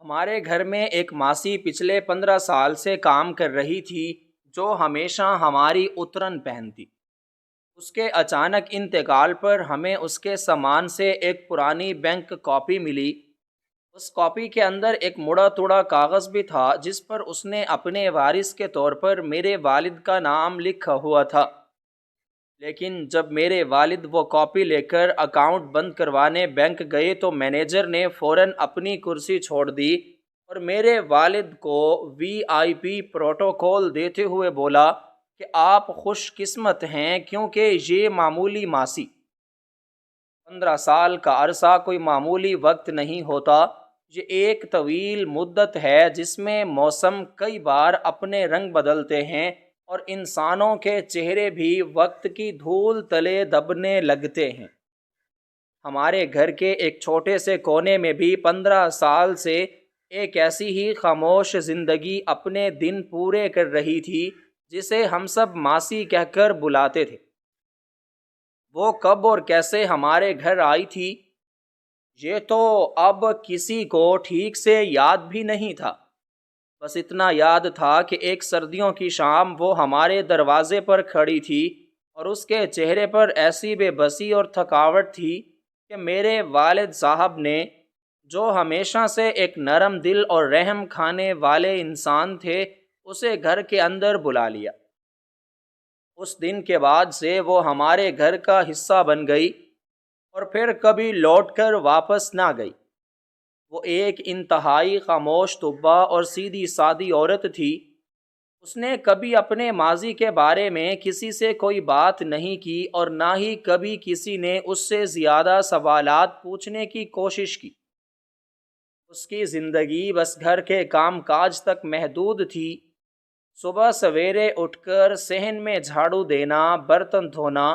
ہمارے گھر میں ایک ماسی پچھلے 15 سال سے کام کر رہی تھی جو ہمیشہ ہماری اترن پہنتی۔ اس کے اچانک انتقال پر ہمیں اس کے سامان سے ایک پرانی بینک کاپی ملی۔ اس کاپی کے اندر ایک مڑا توڑا کاغذ بھی تھا جس پر اس نے اپنے وارث کے طور پر میرے والد کا نام لکھا ہوا تھا۔ لیکن جب میرے والد وہ کاپی لے کر اکاؤنٹ بند کروانے بینک گئے تو مینیجر نے فوراً اپنی کرسی چھوڑ دی اور میرے والد کو VIP پروٹوکول دیتے ہوئے بولا کہ آپ خوش قسمت ہیں کیونکہ یہ معمولی ماسی 15 سال کا عرصہ کوئی معمولی وقت نہیں ہوتا۔ یہ ایک طویل مدت ہے جس میں موسم کئی بار اپنے رنگ بدلتے ہیں اور انسانوں کے چہرے بھی وقت کی دھول تلے دبنے لگتے ہیں۔ ہمارے گھر کے ایک چھوٹے سے کونے میں بھی 15 سال سے ایک ایسی ہی خاموش زندگی اپنے دن پورے کر رہی تھی جسے ہم سب ماسی کہہ کر بلاتے تھے۔ وہ کب اور کیسے ہمارے گھر آئی تھی یہ تو اب کسی کو ٹھیک سے یاد بھی نہیں تھا۔ بس اتنا یاد تھا کہ ایک سردیوں کی شام وہ ہمارے دروازے پر کھڑی تھی اور اس کے چہرے پر ایسی بے بسی اور تھکاوٹ تھی کہ میرے والد صاحب نے، جو ہمیشہ سے ایک نرم دل اور رحم کھانے والے انسان تھے، اسے گھر کے اندر بلا لیا۔ اس دن کے بعد سے وہ ہمارے گھر کا حصہ بن گئی اور پھر کبھی لوٹ کر واپس نہ گئی۔ وہ ایک انتہائی خاموش طبع اور سیدھی سادی عورت تھی۔ اس نے کبھی اپنے ماضی کے بارے میں کسی سے کوئی بات نہیں کی اور نہ ہی کبھی کسی نے اس سے زیادہ سوالات پوچھنے کی کوشش کی۔ اس کی زندگی بس گھر کے کام کاج تک محدود تھی۔ صبح سویرے اٹھ کر صحن میں جھاڑو دینا، برتن دھونا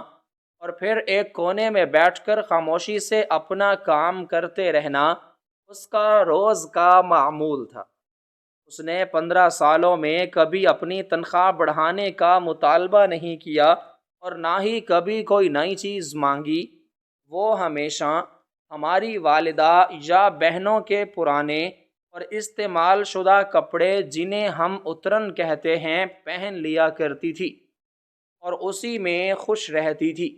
اور پھر ایک کونے میں بیٹھ کر خاموشی سے اپنا کام کرتے رہنا اس کا روز کا معمول تھا۔ اس نے 15 سالوں میں کبھی اپنی تنخواہ بڑھانے کا مطالبہ نہیں کیا اور نہ ہی کبھی کوئی نئی چیز مانگی۔ وہ ہمیشہ ہماری والدہ یا بہنوں کے پرانے اور استعمال شدہ کپڑے، جنہیں ہم اترن کہتے ہیں، پہن لیا کرتی تھی اور اسی میں خوش رہتی تھی۔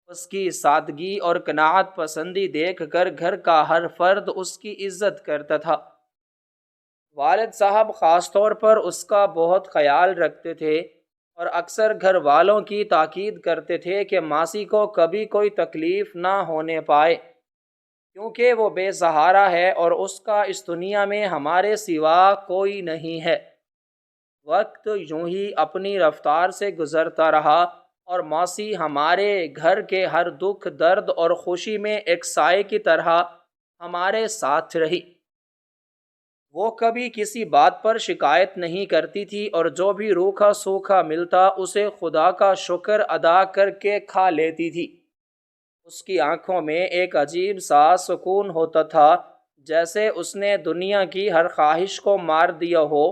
اس کی سادگی اور قناعت پسندی دیکھ کر گھر کا ہر فرد اس کی عزت کرتا تھا۔ والد صاحب خاص طور پر اس کا بہت خیال رکھتے تھے اور اکثر گھر والوں کی تاکید کرتے تھے کہ ماسی کو کبھی کوئی تکلیف نہ ہونے پائے، کیونکہ وہ بے سہارا ہے اور اس کا اس دنیا میں ہمارے سوا کوئی نہیں ہے۔ وقت یوں ہی اپنی رفتار سے گزرتا رہا اور ماسی ہمارے گھر کے ہر دکھ، درد اور خوشی میں ایک سائے کی طرح ہمارے ساتھ رہی۔ وہ کبھی کسی بات پر شکایت نہیں کرتی تھی اور جو بھی روکھا سوکھا ملتا اسے خدا کا شکر ادا کر کے کھا لیتی تھی۔ اس کی آنکھوں میں ایک عجیب سا سکون ہوتا تھا، جیسے اس نے دنیا کی ہر خواہش کو مار دیا ہو۔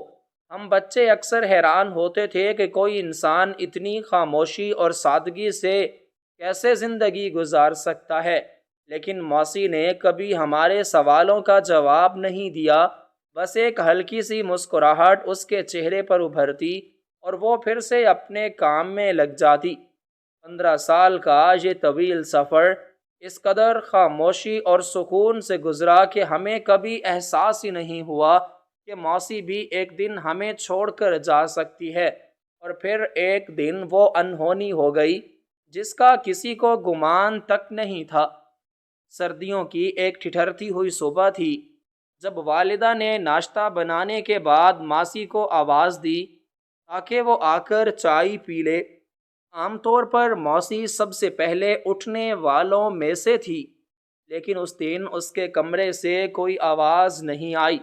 ہم بچے اکثر حیران ہوتے تھے کہ کوئی انسان اتنی خاموشی اور سادگی سے کیسے زندگی گزار سکتا ہے، لیکن موسی نے کبھی ہمارے سوالوں کا جواب نہیں دیا۔ بس ایک ہلکی سی مسکراہٹ اس کے چہرے پر ابھرتی اور وہ پھر سے اپنے کام میں لگ جاتی۔ 15 سال کا یہ طویل سفر اس قدر خاموشی اور سکون سے گزرا کہ ہمیں کبھی احساس ہی نہیں ہوا کہ موسی بھی ایک دن ہمیں چھوڑ کر جا سکتی ہے، اور پھر ایک دن وہ انہونی ہو گئی جس کا کسی کو گمان تک نہیں تھا۔ سردیوں کی ایک ٹھٹھرتی ہوئی صبح تھی جب والدہ نے ناشتہ بنانے کے بعد ماسی کو آواز دی تاکہ وہ آ کر چائے پی لے۔ عام طور پر موسی سب سے پہلے اٹھنے والوں میں سے تھی، لیکن اس دن اس کے کمرے سے کوئی آواز نہیں آئی۔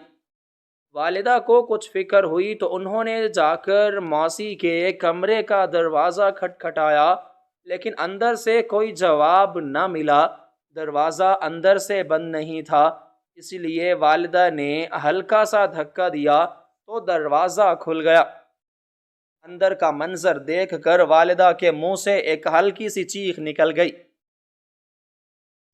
والدہ کو کچھ فکر ہوئی تو انہوں نے جا کر موسی کے کمرے کا دروازہ کھٹکھٹایا، لیکن اندر سے کوئی جواب نہ ملا۔ دروازہ اندر سے بند نہیں تھا، اس لیے والدہ نے ہلکا سا دھکا دیا تو دروازہ کھل گیا۔ اندر کا منظر دیکھ کر والدہ کے منہ سے ایک ہلکی سی چیخ نکل گئی۔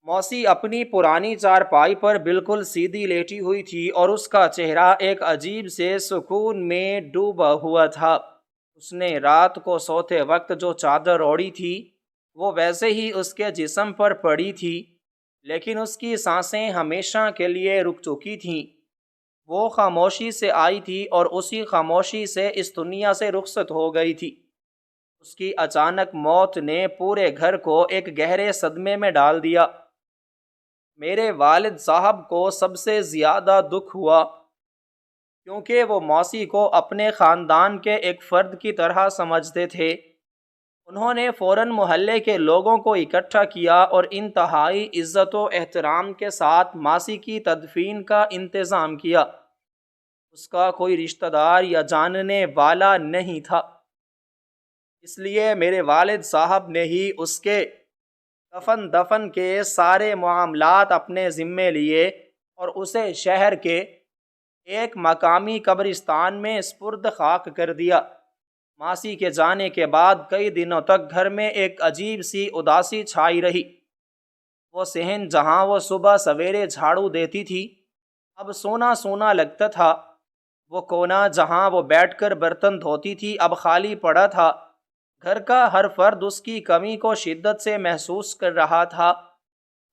موسی اپنی پرانی چارپائی پر بالکل سیدھی لیٹی ہوئی تھی اور اس کا چہرہ ایک عجیب سے سکون میں ڈوبا ہوا تھا۔ اس نے رات کو سوتے وقت جو چادر اوڑھی تھی وہ ویسے ہی اس کے جسم پر پڑی تھی، لیکن اس کی سانسیں ہمیشہ کے لیے رک چکی تھیں۔ وہ خاموشی سے آئی تھی اور اسی خاموشی سے اس دنیا سے رخصت ہو گئی تھی۔ اس کی اچانک موت نے پورے گھر کو ایک گہرے صدمے میں ڈال دیا۔ میرے والد صاحب کو سب سے زیادہ دکھ ہوا، کیونکہ وہ موسی کو اپنے خاندان کے ایک فرد کی طرح سمجھتے تھے۔ انہوں نے فوراً محلے کے لوگوں کو اکٹھا کیا اور انتہائی عزت و احترام کے ساتھ ماسی کی تدفین کا انتظام کیا۔ اس کا کوئی رشتہ دار یا جاننے والا نہیں تھا، اس لیے میرے والد صاحب نے ہی اس کے دفن کے سارے معاملات اپنے ذمے لیے اور اسے شہر کے ایک مقامی قبرستان میں سپرد خاک کر دیا۔ ماسی کے جانے کے بعد کئی دنوں تک گھر میں ایک عجیب سی اداسی چھائی رہی۔ وہ صحن جہاں وہ صبح سویرے جھاڑو دیتی تھی اب سونا سونا لگتا تھا۔ وہ کونا جہاں وہ بیٹھ کر برتن دھوتی تھی اب خالی پڑا تھا۔ گھر کا ہر فرد اس کی کمی کو شدت سے محسوس کر رہا تھا۔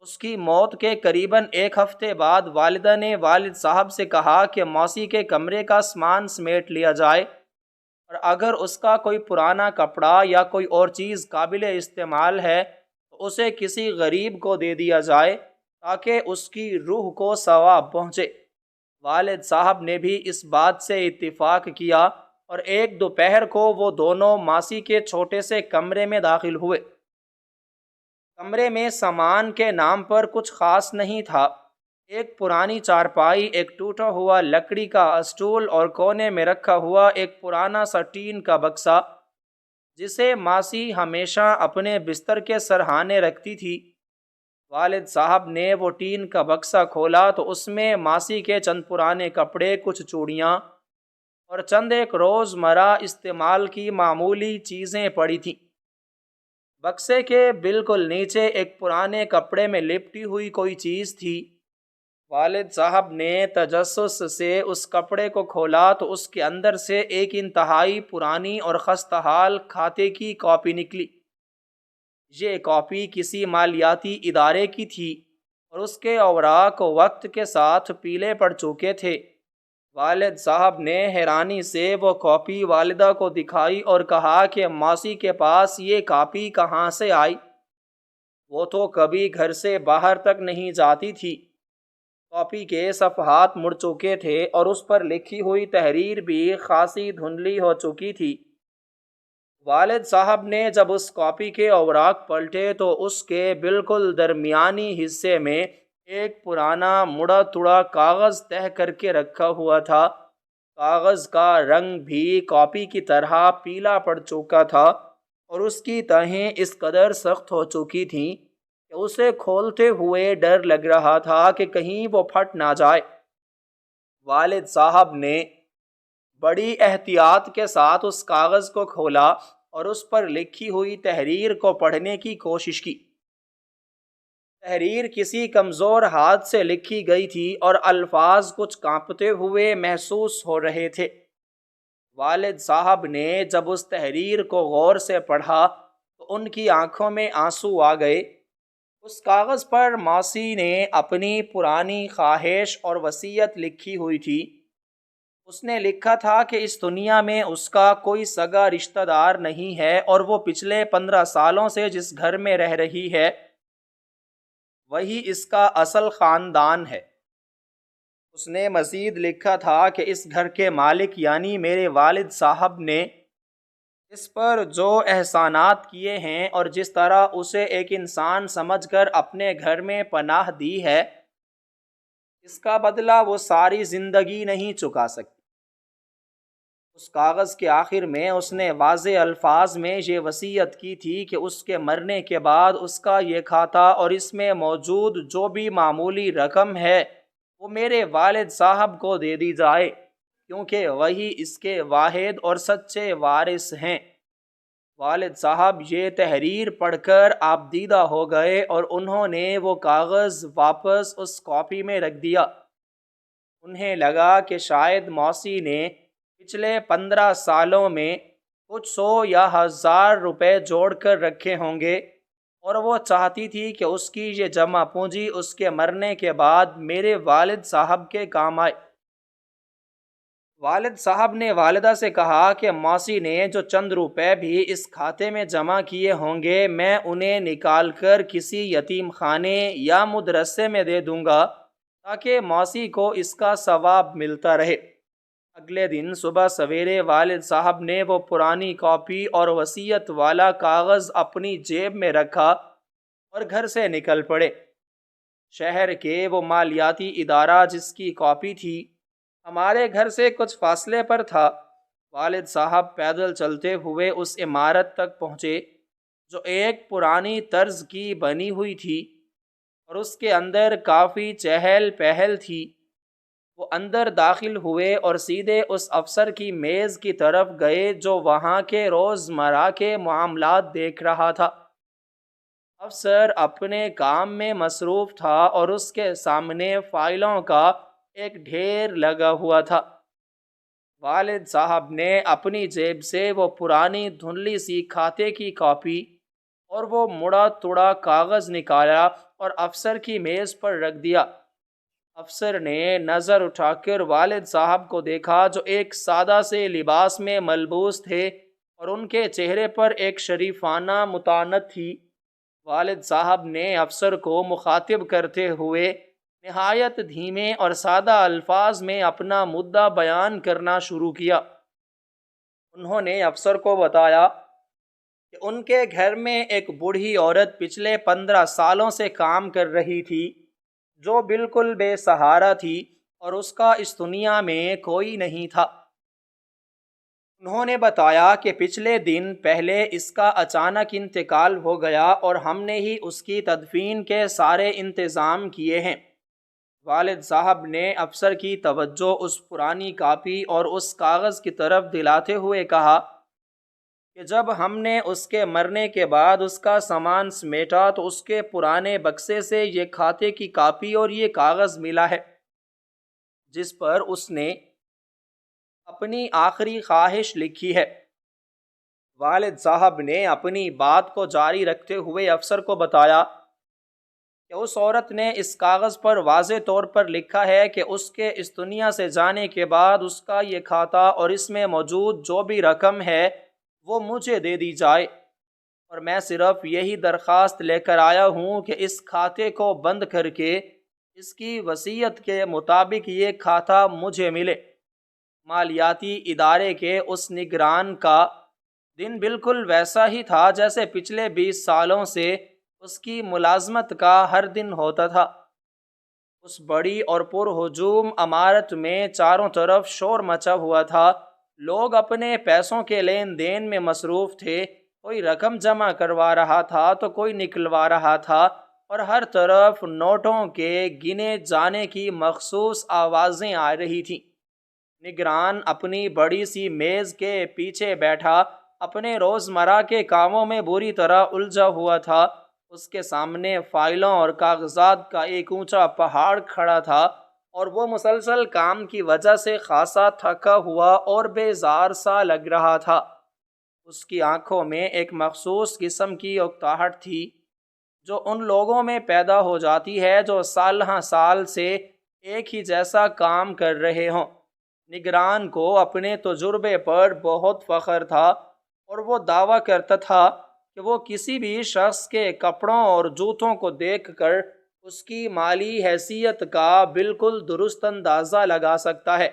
اس کی موت کے قریباً ایک ہفتے بعد والدہ نے والد صاحب سے کہا کہ موسی کے کمرے کا سامان سمیٹ لیا جائے اور اگر اس کا کوئی پرانا کپڑا یا کوئی اور چیز قابل استعمال ہے تو اسے کسی غریب کو دے دیا جائے تاکہ اس کی روح کو ثواب پہنچے۔ والد صاحب نے بھی اس بات سے اتفاق کیا اور ایک دوپہر کو وہ دونوں ماسی کے چھوٹے سے کمرے میں داخل ہوئے۔ کمرے میں سامان کے نام پر کچھ خاص نہیں تھا۔ ایک پرانی چارپائی، ایک ٹوٹا ہوا لکڑی کا اسٹول اور کونے میں رکھا ہوا ایک پرانا سا ٹین کا بکسا جسے ماسی ہمیشہ اپنے بستر کے سرہانے رکھتی تھی۔ والد صاحب نے وہ ٹین کا بکسا کھولا تو اس میں ماسی کے چند پرانے کپڑے، کچھ چوڑیاں اور چند ایک روزمرہ استعمال کی معمولی چیزیں پڑی تھیں۔ بکسے کے بالکل نیچے ایک پرانے کپڑے میں لپٹی ہوئی کوئی چیز تھی۔ والد صاحب نے تجسس سے اس کپڑے کو کھولا تو اس کے اندر سے ایک انتہائی پرانی اور خستحال کھاتے کی کاپی نکلی۔ یہ کاپی کسی مالیاتی ادارے کی تھی اور اس کے اوراق وقت کے ساتھ پیلے پڑ چکے تھے۔ والد صاحب نے حیرانی سے وہ کاپی والدہ کو دکھائی اور کہا کہ ماسی کے پاس یہ کاپی کہاں سے آئی؟ وہ تو کبھی گھر سے باہر تک نہیں جاتی تھی۔ کاپی کے صفحات مڑ چکے تھے اور اس پر لکھی ہوئی تحریر بھی خاصی دھندلی ہو چکی تھی۔ والد صاحب نے جب اس کاپی کے اوراق پلٹے تو اس کے بالکل درمیانی حصے میں ایک پرانا مڑا تڑا کاغذ تہہ کر کے رکھا ہوا تھا۔ کاغذ کا رنگ بھی کاپی کی طرح پیلا پڑ چکا تھا اور اس کی تہیں اس قدر سخت ہو چکی تھیں کہ اسے کھولتے ہوئے ڈر لگ رہا تھا کہ کہیں وہ پھٹ نہ جائے۔ والد صاحب نے بڑی احتیاط کے ساتھ اس کاغذ کو کھولا اور اس پر لکھی ہوئی تحریر کو پڑھنے کی کوشش کی۔ تحریر کسی کمزور ہاتھ سے لکھی گئی تھی اور الفاظ کچھ کانپتے ہوئے محسوس ہو رہے تھے۔ والد صاحب نے جب اس تحریر کو غور سے پڑھا تو ان کی آنکھوں میں آنسو آ گئے۔ اس کاغذ پر ماسی نے اپنی پرانی خواہش اور وصیت لکھی ہوئی تھی۔ اس نے لکھا تھا کہ اس دنیا میں اس کا کوئی سگا رشتہ دار نہیں ہے اور وہ پچھلے 15 سالوں سے جس گھر میں رہ رہی ہے وہی اس کا اصل خاندان ہے۔ اس نے مزید لکھا تھا کہ اس گھر کے مالک یعنی میرے والد صاحب نے اس پر جو احسانات کیے ہیں اور جس طرح اسے ایک انسان سمجھ کر اپنے گھر میں پناہ دی ہے، اس کا بدلہ وہ ساری زندگی نہیں چکا سکتی۔ اس کاغذ کے آخر میں اس نے واضح الفاظ میں یہ وصیت کی تھی کہ اس کے مرنے کے بعد اس کا یہ کھاتا اور اس میں موجود جو بھی معمولی رقم ہے وہ میرے والد صاحب کو دے دی جائے، کیونکہ وہی اس کے واحد اور سچے وارث ہیں۔ والد صاحب یہ تحریر پڑھ کر آپ دیدہ ہو گئے اور انہوں نے وہ کاغذ واپس اس کاپی میں رکھ دیا۔ انہیں لگا کہ شاید موسی نے پچھلے 15 سالوں میں کچھ 100 یا 1000 روپے جوڑ کر رکھے ہوں گے، اور وہ چاہتی تھی کہ اس کی یہ جمع پونجی اس کے مرنے کے بعد میرے والد صاحب کے کام آئے۔ والد صاحب نے والدہ سے کہا کہ موسی نے جو چند روپے بھی اس کھاتے میں جمع کیے ہوں گے، میں انہیں نکال کر کسی یتیم خانے یا مدرسے میں دے دوں گا تاکہ موسی کو اس کا ثواب ملتا رہے۔ اگلے دن صبح سویرے والد صاحب نے وہ پرانی کاپی اور وصیت والا کاغذ اپنی جیب میں رکھا اور گھر سے نکل پڑے۔ شہر کے وہ مالیاتی ادارہ جس کی کاپی تھی ہمارے گھر سے کچھ فاصلے پر تھا۔ والد صاحب پیدل چلتے ہوئے اس عمارت تک پہنچے جو ایک پرانی طرز کی بنی ہوئی تھی اور اس کے اندر کافی چہل پہل تھی۔ وہ اندر داخل ہوئے اور سیدھے اس افسر کی میز کی طرف گئے جو وہاں کے روزمرہ کے معاملات دیکھ رہا تھا۔ افسر اپنے کام میں مصروف تھا اور اس کے سامنے فائلوں کا ایک ڈھیر لگا ہوا تھا۔ والد صاحب نے اپنی جیب سے وہ پرانی دھندلی سی کھاتے کی کاپی اور وہ مڑا توڑا کاغذ نکالا اور افسر کی میز پر رکھ دیا۔ افسر نے نظر اٹھا کر والد صاحب کو دیکھا جو ایک سادہ سے لباس میں ملبوس تھے اور ان کے چہرے پر ایک شریفانہ متانت تھی۔ والد صاحب نے افسر کو مخاطب کرتے ہوئے نہایت دھیمے اور سادہ الفاظ میں اپنا مدعا بیان کرنا شروع کیا۔ انہوں نے افسر کو بتایا کہ ان کے گھر میں ایک بوڑھی عورت پچھلے 15 سالوں سے کام کر رہی تھی جو بالکل بے سہارا تھی اور اس کا اس دنیا میں کوئی نہیں تھا۔ انہوں نے بتایا کہ پچھلے دن پہلے اس کا اچانک انتقال ہو گیا اور ہم نے ہی اس کی تدفین کے سارے انتظام کیے ہیں۔ والد صاحب نے افسر کی توجہ اس پرانی کاپی اور اس کاغذ کی طرف دلاتے ہوئے کہا کہ جب ہم نے اس کے مرنے کے بعد اس کا سامان سمیٹا تو اس کے پرانے بکسے سے یہ کھاتے کی کاپی اور یہ کاغذ ملا ہے جس پر اس نے اپنی آخری خواہش لکھی ہے۔ والد صاحب نے اپنی بات کو جاری رکھتے ہوئے افسر کو بتایا کہ اس عورت نے اس کاغذ پر واضح طور پر لکھا ہے کہ اس کے اس دنیا سے جانے کے بعد اس کا یہ کھاتا اور اس میں موجود جو بھی رقم ہے وہ مجھے دے دی جائے، اور میں صرف یہی درخواست لے کر آیا ہوں کہ اس کھاتے کو بند کر کے اس کی وصیت کے مطابق یہ کھاتا مجھے ملے۔ مالیاتی ادارے کے اس نگران کا دن بالکل ویسا ہی تھا جیسے پچھلے 20 سالوں سے اس کی ملازمت کا ہر دن ہوتا تھا۔ اس بڑی اور پرہجوم عمارت میں چاروں طرف شور مچا ہوا تھا۔ لوگ اپنے پیسوں کے لین دین میں مصروف تھے، کوئی رقم جمع کروا رہا تھا تو کوئی نکلوا رہا تھا، اور ہر طرف نوٹوں کے گنے جانے کی مخصوص آوازیں آ رہی تھیں۔ نگران اپنی بڑی سی میز کے پیچھے بیٹھا اپنے روزمرہ کے کاموں میں بری طرح الجھا ہوا تھا۔ اس کے سامنے فائلوں اور کاغذات کا ایک اونچا پہاڑ کھڑا تھا اور وہ مسلسل کام کی وجہ سے خاصا تھکا ہوا اور بیزار سا لگ رہا تھا۔ اس کی آنکھوں میں ایک مخصوص قسم کی اکتاہٹ تھی جو ان لوگوں میں پیدا ہو جاتی ہے جو سال ہاں سال سے ایک ہی جیسا کام کر رہے ہوں۔ نگران کو اپنے تجربے پر بہت فخر تھا اور وہ دعویٰ کرتا تھا کہ وہ کسی بھی شخص کے کپڑوں اور جوتوں کو دیکھ کر اس کی مالی حیثیت کا بالکل درست اندازہ لگا سکتا ہے۔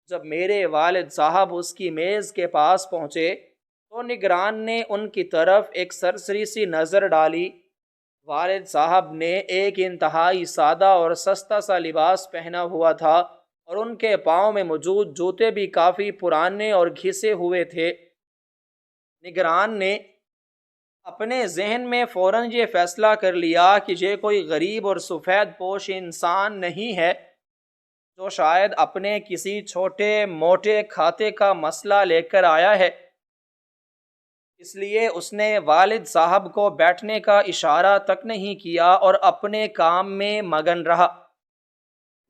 جب میرے والد صاحب اس کی میز کے پاس پہنچے تو نگران نے ان کی طرف ایک سرسری سی نظر ڈالی۔ والد صاحب نے ایک انتہائی سادہ اور سستا سا لباس پہنا ہوا تھا اور ان کے پاؤں میں موجود جوتے بھی کافی پرانے اور گھسے ہوئے تھے۔ نگران نے اپنے ذہن میں فوراً یہ فیصلہ کر لیا کہ یہ کوئی غریب اور سفید پوش انسان نہیں ہے جو شاید اپنے کسی چھوٹے موٹے کھاتے کا مسئلہ لے کر آیا ہے۔ اس لیے اس نے والد صاحب کو بیٹھنے کا اشارہ تک نہیں کیا اور اپنے کام میں مگن رہا۔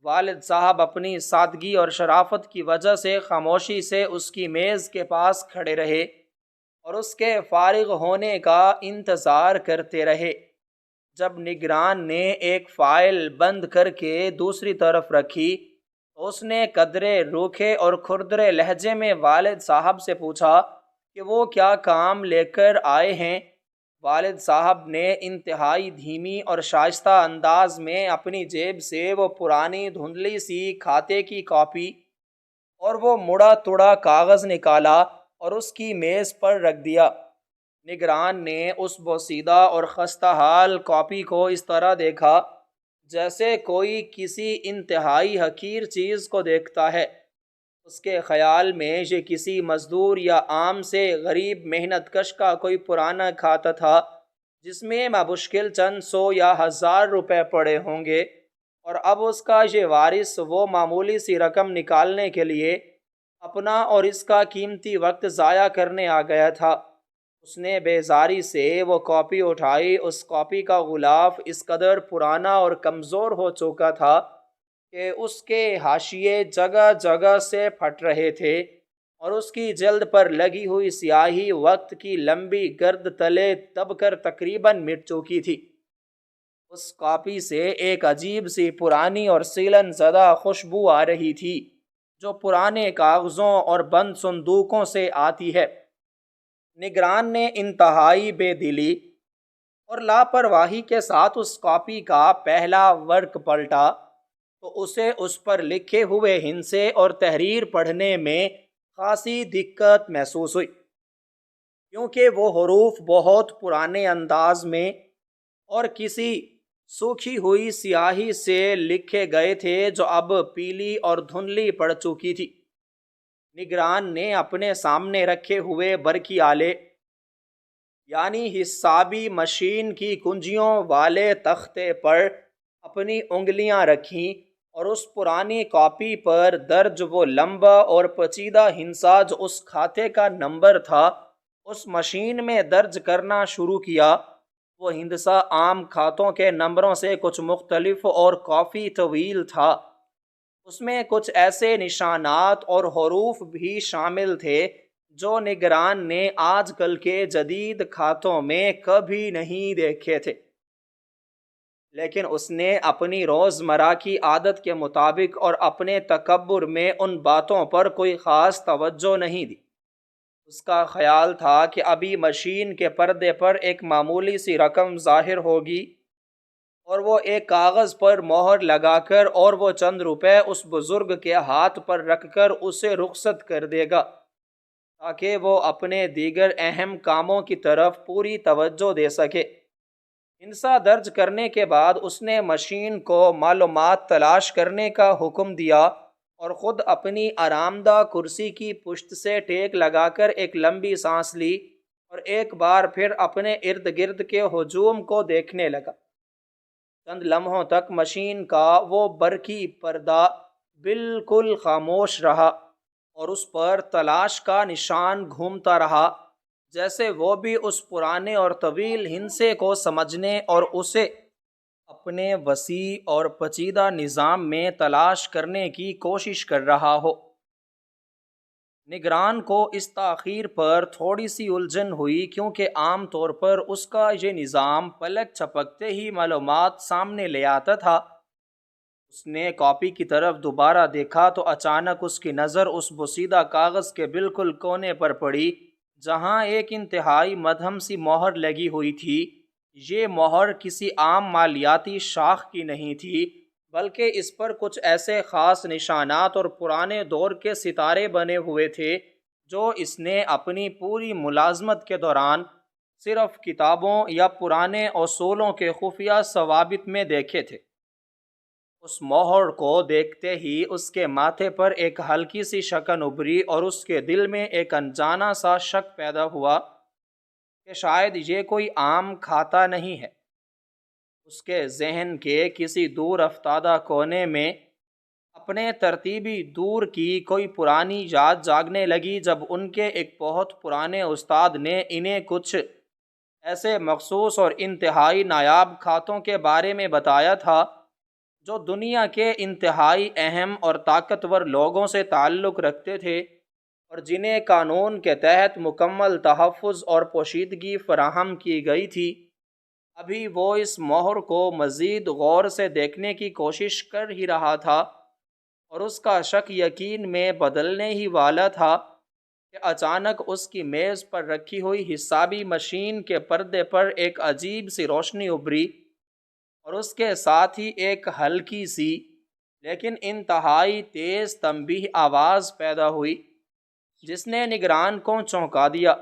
والد صاحب اپنی سادگی اور شرافت کی وجہ سے خاموشی سے اس کی میز کے پاس کھڑے رہے اور اس کے فارغ ہونے کا انتظار کرتے رہے۔ جب نگران نے ایک فائل بند کر کے دوسری طرف رکھی تو اس نے قدرے روکھے اور کھردرے لہجے میں والد صاحب سے پوچھا کہ وہ کیا کام لے کر آئے ہیں۔ والد صاحب نے انتہائی دھیمی اور شائستہ انداز میں اپنی جیب سے وہ پرانی دھندلی سی کھاتے کی کاپی اور وہ مڑا توڑا کاغذ نکالا اور اس کی میز پر رکھ دیا۔ نگران نے اس بوسیدہ اور خستہ حال کاپی کو اس طرح دیکھا جیسے کوئی کسی انتہائی حقیر چیز کو دیکھتا ہے۔ اس کے خیال میں یہ کسی مزدور یا عام سے غریب محنت کش کا کوئی پرانا کھاتا تھا جس میں بمشکل چند سو یا ہزار روپے پڑے ہوں گے، اور اب اس کا یہ وارث وہ معمولی سی رقم نکالنے کے لیے اپنا اور اس کا قیمتی وقت ضائع کرنے آ گیا تھا۔ اس نے بیزاری سے وہ کاپی اٹھائی۔ اس کاپی کا غلاف اس قدر پرانا اور کمزور ہو چکا تھا کہ اس کے حاشیے جگہ جگہ سے پھٹ رہے تھے اور اس کی جلد پر لگی ہوئی سیاہی وقت کی لمبی گرد تلے دب کر تقریباً مٹ چکی تھی۔ اس کاپی سے ایک عجیب سی پرانی اور سیلن زدہ خوشبو آ رہی تھی جو پرانے کاغذوں اور بند صندوقوں سے آتی ہے۔ نگران نے انتہائی بے دلی اور لاپرواہی کے ساتھ اس کاپی کا پہلا ورق پلٹا تو اسے اس پر لکھے ہوئے ہندسے اور تحریر پڑھنے میں خاصی دقت محسوس ہوئی، کیونکہ وہ حروف بہت پرانے انداز میں اور کسی سوکھی ہوئی سیاہی سے لکھے گئے تھے جو اب پیلی اور دھندلی پڑ چکی تھی۔ نگران نے اپنے سامنے رکھے ہوئے برقی آلے یعنی حسابی مشین کی کنجیوں والے تختے پر اپنی انگلیاں رکھیں اور اس پرانی کاپی پر درج وہ لمبا اور پیچیدہ ہندسہ جو اس کھاتے کا نمبر تھا اس مشین میں درج کرنا شروع کیا۔ وہ ہندسہ عام کھاتوں کے نمبروں سے کچھ مختلف اور کافی طویل تھا۔ اس میں کچھ ایسے نشانات اور حروف بھی شامل تھے جو نگران نے آج کل کے جدید کھاتوں میں کبھی نہیں دیکھے تھے، لیکن اس نے اپنی روزمرہ کی عادت کے مطابق اور اپنے تکبر میں ان باتوں پر کوئی خاص توجہ نہیں دی۔ اس کا خیال تھا کہ ابھی مشین کے پردے پر ایک معمولی سی رقم ظاہر ہوگی اور وہ ایک کاغذ پر مہر لگا کر اور وہ چند روپے اس بزرگ کے ہاتھ پر رکھ کر اسے رخصت کر دے گا تاکہ وہ اپنے دیگر اہم کاموں کی طرف پوری توجہ دے سکے۔ ہندسہ درج کرنے کے بعد اس نے مشین کو معلومات تلاش کرنے کا حکم دیا اور خود اپنی آرام دہ کرسی کی پشت سے ٹیک لگا کر ایک لمبی سانس لی اور ایک بار پھر اپنے ارد گرد کے ہجوم کو دیکھنے لگا۔ چند لمحوں تک مشین کا وہ برقی پردہ بالکل خاموش رہا اور اس پر تلاش کا نشان گھومتا رہا، جیسے وہ بھی اس پرانے اور طویل ہندسے کو سمجھنے اور اسے اپنے وسیع اور پیچیدہ نظام میں تلاش کرنے کی کوشش کر رہا ہو۔ نگران کو اس تاخیر پر تھوڑی سی الجھن ہوئی، کیونکہ عام طور پر اس کا یہ نظام پلک جھپکتے ہی معلومات سامنے لے آتا تھا۔ اس نے کاپی کی طرف دوبارہ دیکھا تو اچانک اس کی نظر اس بوسیدہ کاغذ کے بالکل کونے پر پڑی جہاں ایک انتہائی مدھم سی مہر لگی ہوئی تھی۔ یہ مہر کسی عام مالیاتی شاخ کی نہیں تھی، بلکہ اس پر کچھ ایسے خاص نشانات اور پرانے دور کے ستارے بنے ہوئے تھے جو اس نے اپنی پوری ملازمت کے دوران صرف کتابوں یا پرانے اصولوں کے خفیہ ضوابط میں دیکھے تھے۔ اس مہر کو دیکھتے ہی اس کے ماتھے پر ایک ہلکی سی شکن ابھری اور اس کے دل میں ایک انجانا سا شک پیدا ہوا کہ شاید یہ کوئی عام کھاتا نہیں ہے۔ اس کے ذہن کے کسی دور افتادہ کونے میں اپنے ترتیبی دور کی کوئی پرانی یاد جاگنے لگی جب ان کے ایک بہت پرانے استاد نے انہیں کچھ ایسے مخصوص اور انتہائی نایاب کھاتوں کے بارے میں بتایا تھا جو دنیا کے انتہائی اہم اور طاقتور لوگوں سے تعلق رکھتے تھے اور جنہیں قانون کے تحت مکمل تحفظ اور پوشیدگی فراہم کی گئی تھی۔ ابھی وہ اس مہر کو مزید غور سے دیکھنے کی کوشش کر ہی رہا تھا اور اس کا شک یقین میں بدلنے ہی والا تھا کہ اچانک اس کی میز پر رکھی ہوئی حسابی مشین کے پردے پر ایک عجیب سی روشنی ابھری اور اس کے ساتھ ہی ایک ہلکی سی لیکن انتہائی تیز تنبیہ آواز پیدا ہوئی جس نے نگران کو چونکا دیا۔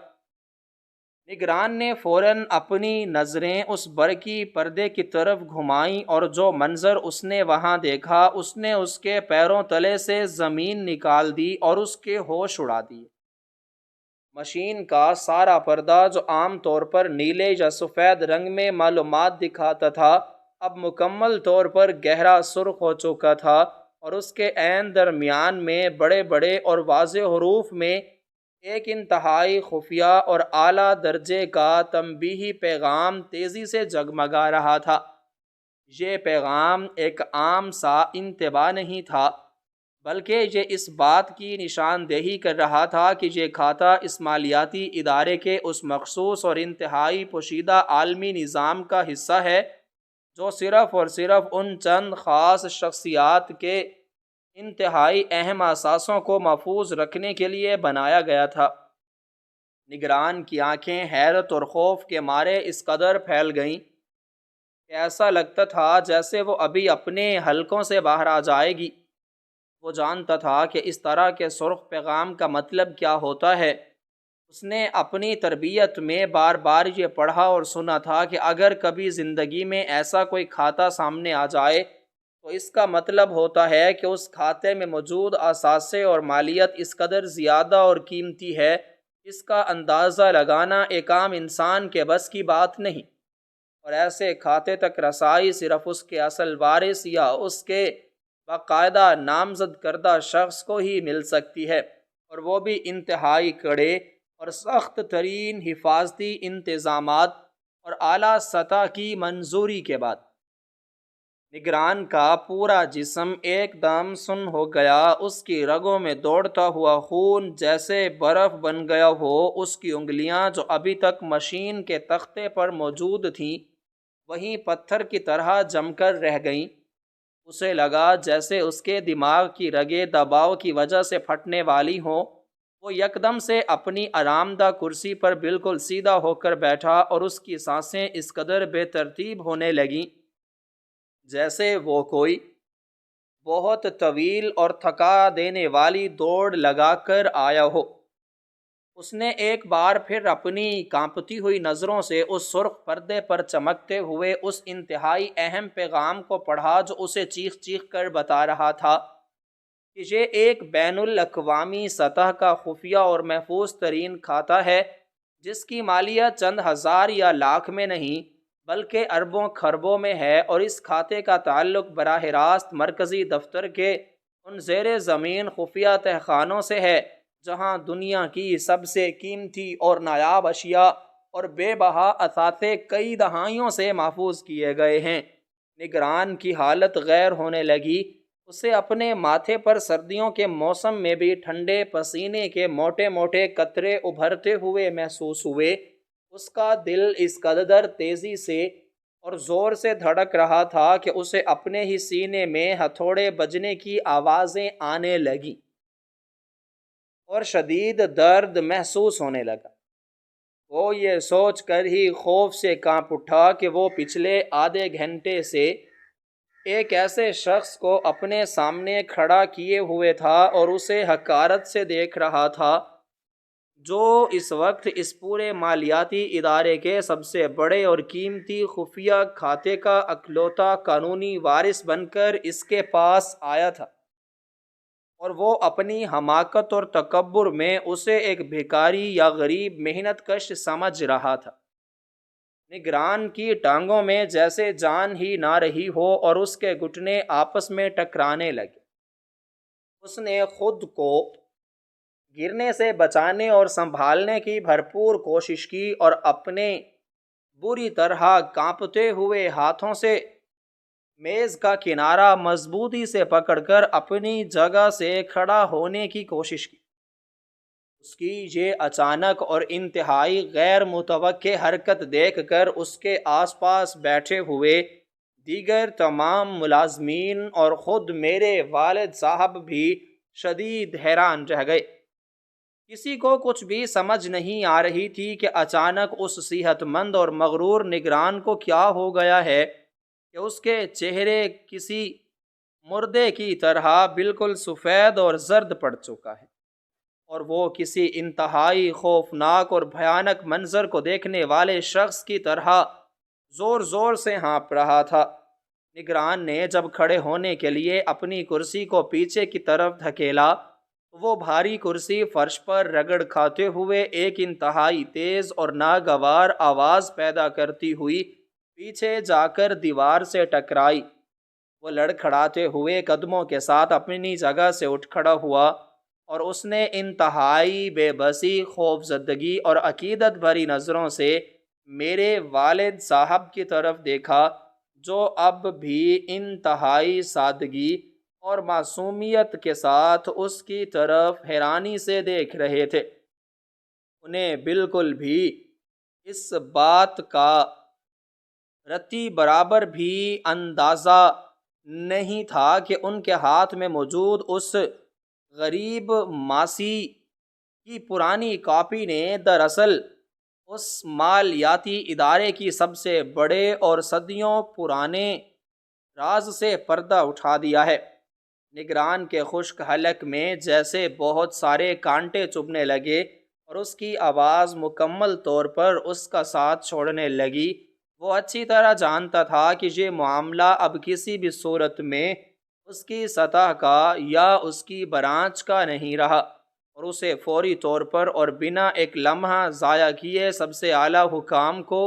نگران نے فوراً اپنی نظریں اس برقی پردے کی طرف گھمائیں اور جو منظر اس نے وہاں دیکھا اس نے اس کے پیروں تلے سے زمین نکال دی اور اس کے ہوش اڑا دیے۔ مشین کا سارا پردہ جو عام طور پر نیلے یا سفید رنگ میں معلومات دکھاتا تھا اب مکمل طور پر گہرا سرخ ہو چکا تھا اور اس کے عین درمیان میں بڑے بڑے اور واضح حروف میں ایک انتہائی خفیہ اور اعلیٰ درجے کا تنبیہی پیغام تیزی سے جگمگا رہا تھا۔ یہ پیغام ایک عام سا انتباہ نہیں تھا بلکہ یہ اس بات کی نشاندہی کر رہا تھا کہ یہ کھاتا اس مالیاتی ادارے کے اس مخصوص اور انتہائی پوشیدہ عالمی نظام کا حصہ ہے جو صرف اور صرف ان چند خاص شخصیات کے انتہائی اہم اثاثوں کو محفوظ رکھنے کے لیے بنایا گیا تھا۔ نگران کی آنکھیں حیرت اور خوف کے مارے اس قدر پھیل گئیں کہ ایسا لگتا تھا جیسے وہ ابھی اپنے حلقوں سے باہر آ جائے گی۔ وہ جانتا تھا کہ اس طرح کے سرخ پیغام کا مطلب کیا ہوتا ہے۔ اس نے اپنی تربیت میں بار بار یہ پڑھا اور سنا تھا کہ اگر کبھی زندگی میں ایسا کوئی کھاتا سامنے آ جائے تو اس کا مطلب ہوتا ہے کہ اس کھاتے میں موجود اثاثے اور مالیت اس قدر زیادہ اور قیمتی ہے اس کا اندازہ لگانا ایک عام انسان کے بس کی بات نہیں، اور ایسے کھاتے تک رسائی صرف اس کے اصل وارث یا اس کے باقاعدہ نامزد کردہ شخص کو ہی مل سکتی ہے، اور وہ بھی انتہائی کڑے اور سخت ترین حفاظتی انتظامات اور اعلیٰ سطح کی منظوری کے بعد۔ نگران کا پورا جسم ایک دم سن ہو گیا، اس کی رگوں میں دوڑتا ہوا خون جیسے برف بن گیا ہو۔ اس کی انگلیاں جو ابھی تک مشین کے تختے پر موجود تھیں وہیں پتھر کی طرح جم کر رہ گئیں۔ اسے لگا جیسے اس کے دماغ کی رگیں دباؤ کی وجہ سے پھٹنے والی ہوں۔ وہ یکدم سے اپنی آرام دہ کرسی پر بالکل سیدھا ہو کر بیٹھا اور اس کی سانسیں اس قدر بے ترتیب ہونے لگیں جیسے وہ کوئی بہت طویل اور تھکا دینے والی دوڑ لگا کر آیا ہو۔ اس نے ایک بار پھر اپنی کانپتی ہوئی نظروں سے اس سرخ پردے پر چمکتے ہوئے اس انتہائی اہم پیغام کو پڑھا جو اسے چیخ چیخ کر بتا رہا تھا کہ یہ ایک بین الاقوامی سطح کا خفیہ اور محفوظ ترین کھاتا ہے جس کی مالیت چند ہزار یا لاکھ میں نہیں بلکہ اربوں خربوں میں ہے، اور اس کھاتے کا تعلق براہ راست مرکزی دفتر کے ان زیر زمین خفیہ تہخانوں سے ہے جہاں دنیا کی سب سے قیمتی اور نایاب اشیاء اور بے بہا اثاثے کئی دہائیوں سے محفوظ کیے گئے ہیں۔ نگران کی حالت غیر ہونے لگی۔ اسے اپنے ماتھے پر سردیوں کے موسم میں بھی ٹھنڈے پسینے کے موٹے موٹے قطرے ابھرتے ہوئے محسوس ہوئے۔ اس کا دل اس قدر تیزی سے اور زور سے دھڑک رہا تھا کہ اسے اپنے ہی سینے میں ہتھوڑے بجنے کی آوازیں آنے لگیں اور شدید درد محسوس ہونے لگا۔ وہ یہ سوچ کر ہی خوف سے کانپ اٹھا کہ وہ پچھلے آدھے گھنٹے سے ایک ایسے شخص کو اپنے سامنے کھڑا کیے ہوئے تھا اور اسے حقارت سے دیکھ رہا تھا جو اس وقت اس پورے مالیاتی ادارے کے سب سے بڑے اور قیمتی خفیہ کھاتے کا اکلوتا قانونی وارث بن کر اس کے پاس آیا تھا، اور وہ اپنی حماقت اور تکبر میں اسے ایک بھکاری یا غریب محنت کش سمجھ رہا تھا۔ نگران کی ٹانگوں میں جیسے جان ہی نہ رہی ہو اور اس کے گھٹنے آپس میں ٹکرانے لگے۔ اس نے خود کو گرنے سے بچانے اور سنبھالنے کی بھرپور کوشش کی اور اپنے بری طرح کانپتے ہوئے ہاتھوں سے میز کا کنارہ مضبوطی سے پکڑ کر اپنی جگہ سے کھڑا ہونے کی کوشش کی۔ اس کی یہ اچانک اور انتہائی غیر متوقع حرکت دیکھ کر اس کے آس پاس بیٹھے ہوئے دیگر تمام ملازمین اور خود میرے والد صاحب بھی شدید حیران رہ گئے۔ کسی کو کچھ بھی سمجھ نہیں آ رہی تھی کہ اچانک اس صحت مند اور مغرور نگران کو کیا ہو گیا ہے کہ اس کے چہرے کسی مردے کی طرح بالکل سفید اور زرد پڑ چکا ہے، اور وہ کسی انتہائی خوفناک اور بھیانک منظر کو دیکھنے والے شخص کی طرح زور زور سے ہانپ رہا تھا۔ نگران نے جب کھڑے ہونے کے لیے اپنی کرسی کو پیچھے کی طرف دھکیلا تو وہ بھاری کرسی فرش پر رگڑ کھاتے ہوئے ایک انتہائی تیز اور ناگوار آواز پیدا کرتی ہوئی پیچھے جا کر دیوار سے ٹکرائی۔ وہ لڑکھڑاتے ہوئے قدموں کے ساتھ اپنی جگہ سے اٹھ کھڑا ہوا اور اس نے انتہائی بے بسی، خوف زدگی اور عقیدت بھری نظروں سے میرے والد صاحب کی طرف دیکھا، جو اب بھی انتہائی سادگی اور معصومیت کے ساتھ اس کی طرف حیرانی سے دیکھ رہے تھے۔ انہیں بالکل بھی اس بات کا رتی برابر بھی اندازہ نہیں تھا کہ ان کے ہاتھ میں موجود اس غریب ماسی کی پرانی کاپی نے دراصل اس مالیاتی ادارے کی سب سے بڑے اور صدیوں پرانے راز سے پردہ اٹھا دیا ہے۔ نگران کے خشک حلق میں جیسے بہت سارے کانٹے چبھنے لگے اور اس کی آواز مکمل طور پر اس کا ساتھ چھوڑنے لگی۔ وہ اچھی طرح جانتا تھا کہ یہ معاملہ اب کسی بھی صورت میں اس کی سطح کا یا اس کی برانچ کا نہیں رہا، اور اسے فوری طور پر اور بنا ایک لمحہ ضائع کیے سب سے اعلیٰ حکام کو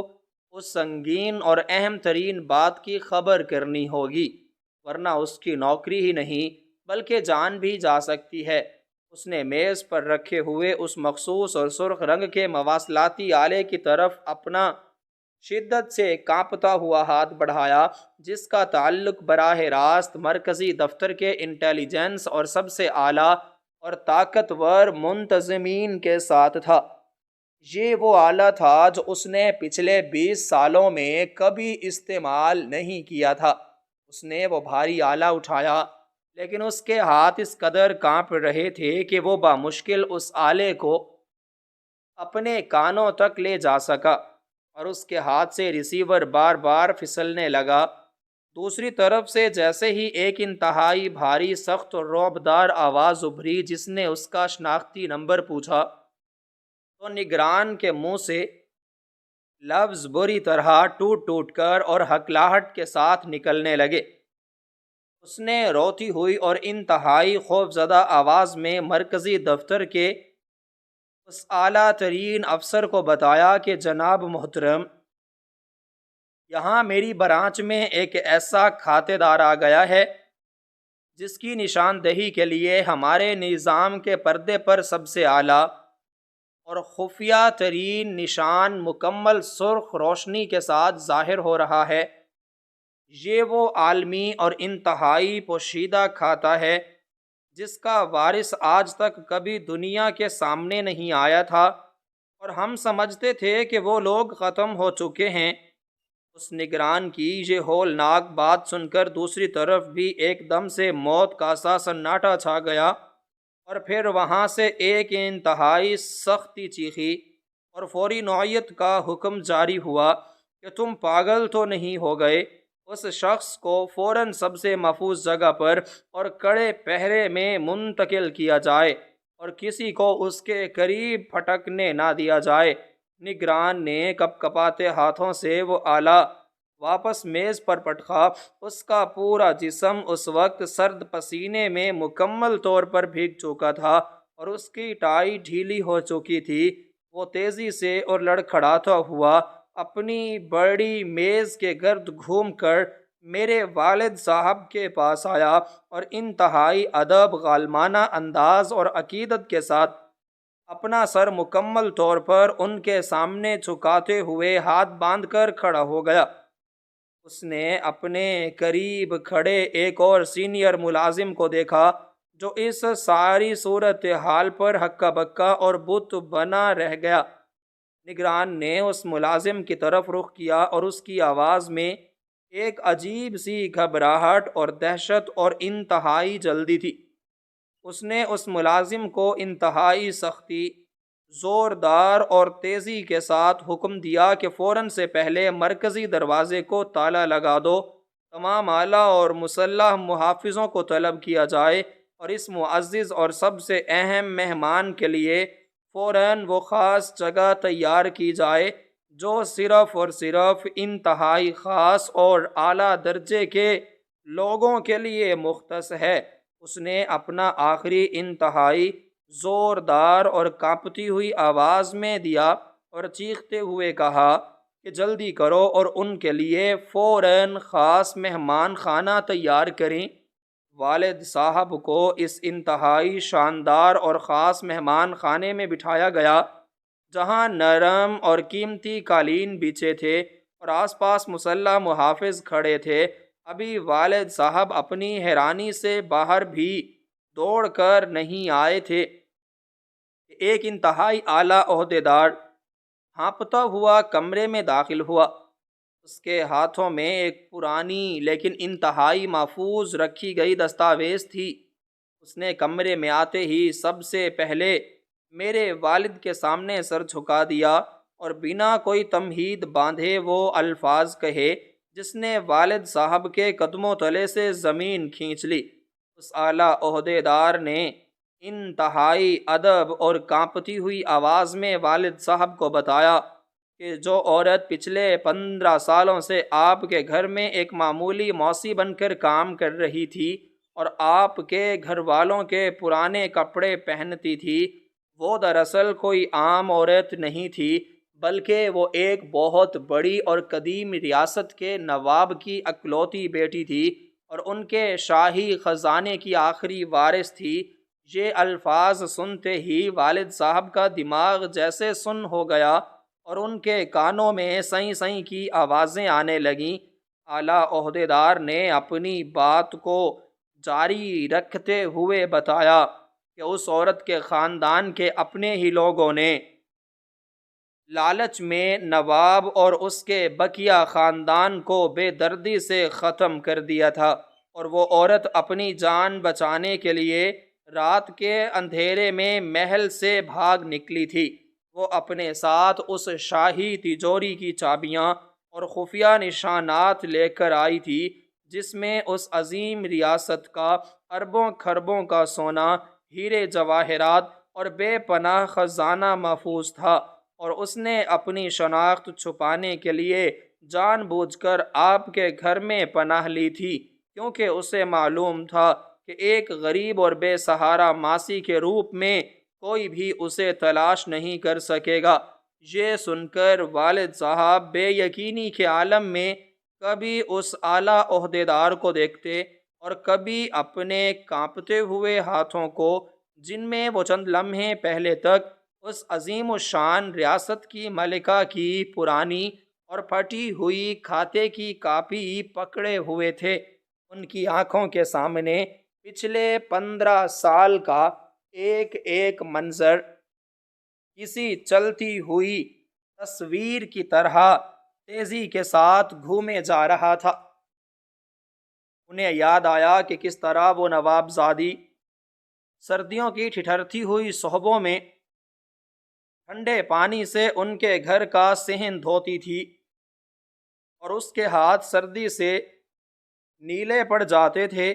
اس سنگین اور اہم ترین بات کی خبر کرنی ہوگی، ورنہ اس کی نوکری ہی نہیں بلکہ جان بھی جا سکتی ہے۔ اس نے میز پر رکھے ہوئے اس مخصوص اور سرخ رنگ کے مواصلاتی آلے کی طرف اپنا شدت سے کانپتا ہوا ہاتھ بڑھایا، جس کا تعلق براہ راست مرکزی دفتر کے انٹیلیجنس اور سب سے اعلیٰ اور طاقتور منتظمین کے ساتھ تھا۔ یہ وہ آلہ تھا جو اس نے پچھلے 20 سالوں میں کبھی استعمال نہیں کیا تھا۔ اس نے وہ بھاری آلہ اٹھایا، لیکن اس کے ہاتھ اس قدر کانپ رہے تھے کہ وہ بامشکل اس آلے کو اپنے کانوں تک لے جا سکا، اور اس کے ہاتھ سے ریسیور بار بار پھسلنے لگا۔ دوسری طرف سے جیسے ہی ایک انتہائی بھاری، سخت اور رعبدار آواز ابھری جس نے اس کا شناختی نمبر پوچھا، تو نگران کے منہ سے لفظ بری طرح ٹوٹ ٹوٹ کر اور ہکلاہٹ کے ساتھ نکلنے لگے۔ اس نے روتی ہوئی اور انتہائی خوفزدہ آواز میں مرکزی دفتر کے اس اعلیٰ ترین افسر کو بتایا کہ جناب محترم، یہاں میری برانچ میں ایک ایسا کھاتے دار آ گیا ہے جس کی نشاندہی کے لیے ہمارے نظام کے پردے پر سب سے اعلیٰ اور خفیہ ترین نشان مکمل سرخ روشنی کے ساتھ ظاہر ہو رہا ہے۔ یہ وہ عالمی اور انتہائی پوشیدہ کھاتا ہے جس کا وارث آج تک کبھی دنیا کے سامنے نہیں آیا تھا، اور ہم سمجھتے تھے کہ وہ لوگ ختم ہو چکے ہیں۔ اس نگران کی یہ ہولناک بات سن کر دوسری طرف بھی ایک دم سے موت کا سا سناٹا چھا گیا، اور پھر وہاں سے ایک انتہائی سختی چیخی اور فوری نوعیت کا حکم جاری ہوا کہ تم پاگل تو نہیں ہو گئے؟ اس شخص کو فوراً سب سے محفوظ جگہ پر اور کڑے پہرے میں منتقل کیا جائے، اور کسی کو اس کے قریب پھٹکنے نہ دیا جائے۔ نگران نے کپ کپاتے ہاتھوں سے وہ آلہ واپس میز پر پٹکا۔ اس کا پورا جسم اس وقت سرد پسینے میں مکمل طور پر بھیگ چکا تھا اور اس کی ٹائی ڈھیلی ہو چکی تھی۔ وہ تیزی سے اور لڑکھڑاتا ہوا اپنی بڑی میز کے گرد گھوم کر میرے والد صاحب کے پاس آیا اور انتہائی ادب، غالمانہ انداز اور عقیدت کے ساتھ اپنا سر مکمل طور پر ان کے سامنے جھکاتے ہوئے ہاتھ باندھ کر کھڑا ہو گیا۔ اس نے اپنے قریب کھڑے ایک اور سینئر ملازم کو دیکھا جو اس ساری صورتحال پر ہکا بکا اور بت بنا رہ گیا۔ نگران نے اس ملازم کی طرف رخ کیا اور اس کی آواز میں ایک عجیب سی گھبراہٹ اور دہشت اور انتہائی جلدی تھی۔ اس نے اس ملازم کو انتہائی سختی، زوردار اور تیزی کے ساتھ حکم دیا کہ فوراً سے پہلے مرکزی دروازے کو تالا لگا دو، تمام اعلیٰ اور مسلح محافظوں کو طلب کیا جائے اور اس معزز اور سب سے اہم مہمان کے لیے فوراً وہ خاص جگہ تیار کی جائے جو صرف اور صرف انتہائی خاص اور اعلیٰ درجے کے لوگوں کے لیے مختص ہے۔ اس نے اپنا آخری انتہائی زوردار اور کانپتی ہوئی آواز میں دیا اور چیختے ہوئے کہا کہ جلدی کرو اور ان کے لیے فوراً خاص مہمان خانہ تیار کریں۔ والد صاحب کو اس انتہائی شاندار اور خاص مہمان خانے میں بٹھایا گیا جہاں نرم اور قیمتی قالین بچھے تھے اور آس پاس مسلح محافظ کھڑے تھے۔ ابھی والد صاحب اپنی حیرانی سے باہر بھی دوڑ کر نہیں آئے تھے کہ ایک انتہائی اعلیٰ عہدیدار ہانپتا ہوا کمرے میں داخل ہوا۔ اس کے ہاتھوں میں ایک پرانی لیکن انتہائی محفوظ رکھی گئی دستاویز تھی۔ اس نے کمرے میں آتے ہی سب سے پہلے میرے والد کے سامنے سر جھکا دیا اور بنا کوئی تمہید باندھے وہ الفاظ کہے جس نے والد صاحب کے قدموں تلے سے زمین کھینچ لی۔ اس اعلیٰ عہدیدار نے انتہائی ادب اور کانپتی ہوئی آواز میں والد صاحب کو بتایا کہ جو عورت پچھلے 15 سالوں سے آپ کے گھر میں ایک معمولی موسی بن کر کام کر رہی تھی اور آپ کے گھر والوں کے پرانے کپڑے پہنتی تھی، وہ دراصل کوئی عام عورت نہیں تھی بلکہ وہ ایک بہت بڑی اور قدیم ریاست کے نواب کی اکلوتی بیٹی تھی اور ان کے شاہی خزانے کی آخری وارث تھی۔ یہ الفاظ سنتے ہی والد صاحب کا دماغ جیسے سن ہو گیا اور ان کے کانوں میں سیں سیں کی آوازیں آنے لگیں۔ اعلیٰ عہدیدار نے اپنی بات کو جاری رکھتے ہوئے بتایا کہ اس عورت کے خاندان کے اپنے ہی لوگوں نے لالچ میں نواب اور اس کے بقیہ خاندان کو بے دردی سے ختم کر دیا تھا، اور وہ عورت اپنی جان بچانے کے لیے رات کے اندھیرے میں محل سے بھاگ نکلی تھی۔ وہ اپنے ساتھ اس شاہی تجوری کی چابیاں اور خفیہ نشانات لے کر آئی تھی جس میں اس عظیم ریاست کا اربوں خربوں کا سونا، ہیرے جواہرات اور بے پناہ خزانہ محفوظ تھا، اور اس نے اپنی شناخت چھپانے کے لیے جان بوجھ کر آپ کے گھر میں پناہ لی تھی کیونکہ اسے معلوم تھا کہ ایک غریب اور بے سہارا ماسی کے روپ میں کوئی بھی اسے تلاش نہیں کر سکے گا۔ یہ سن کر والد صاحب بے یقینی کے عالم میں کبھی اس اعلیٰ عہدیدار کو دیکھتے اور کبھی اپنے کانپتے ہوئے ہاتھوں کو جن میں وہ چند لمحے پہلے تک اس عظیم الشان ریاست کی ملکہ کی پرانی اور پھٹی ہوئی کھاتے کی کاپی پکڑے ہوئے تھے۔ ان کی آنکھوں کے سامنے پچھلے 15 سال کا ایک ایک منظر کسی چلتی ہوئی تصویر کی طرح تیزی کے ساتھ گھومے جا رہا تھا۔ انہیں یاد آیا کہ کس طرح وہ نواب زادی سردیوں کی ٹھٹھرتی ہوئی صبحوں میں ٹھنڈے پانی سے ان کے گھر کا صحن دھوتی تھی اور اس کے ہاتھ سردی سے نیلے پڑ جاتے تھے۔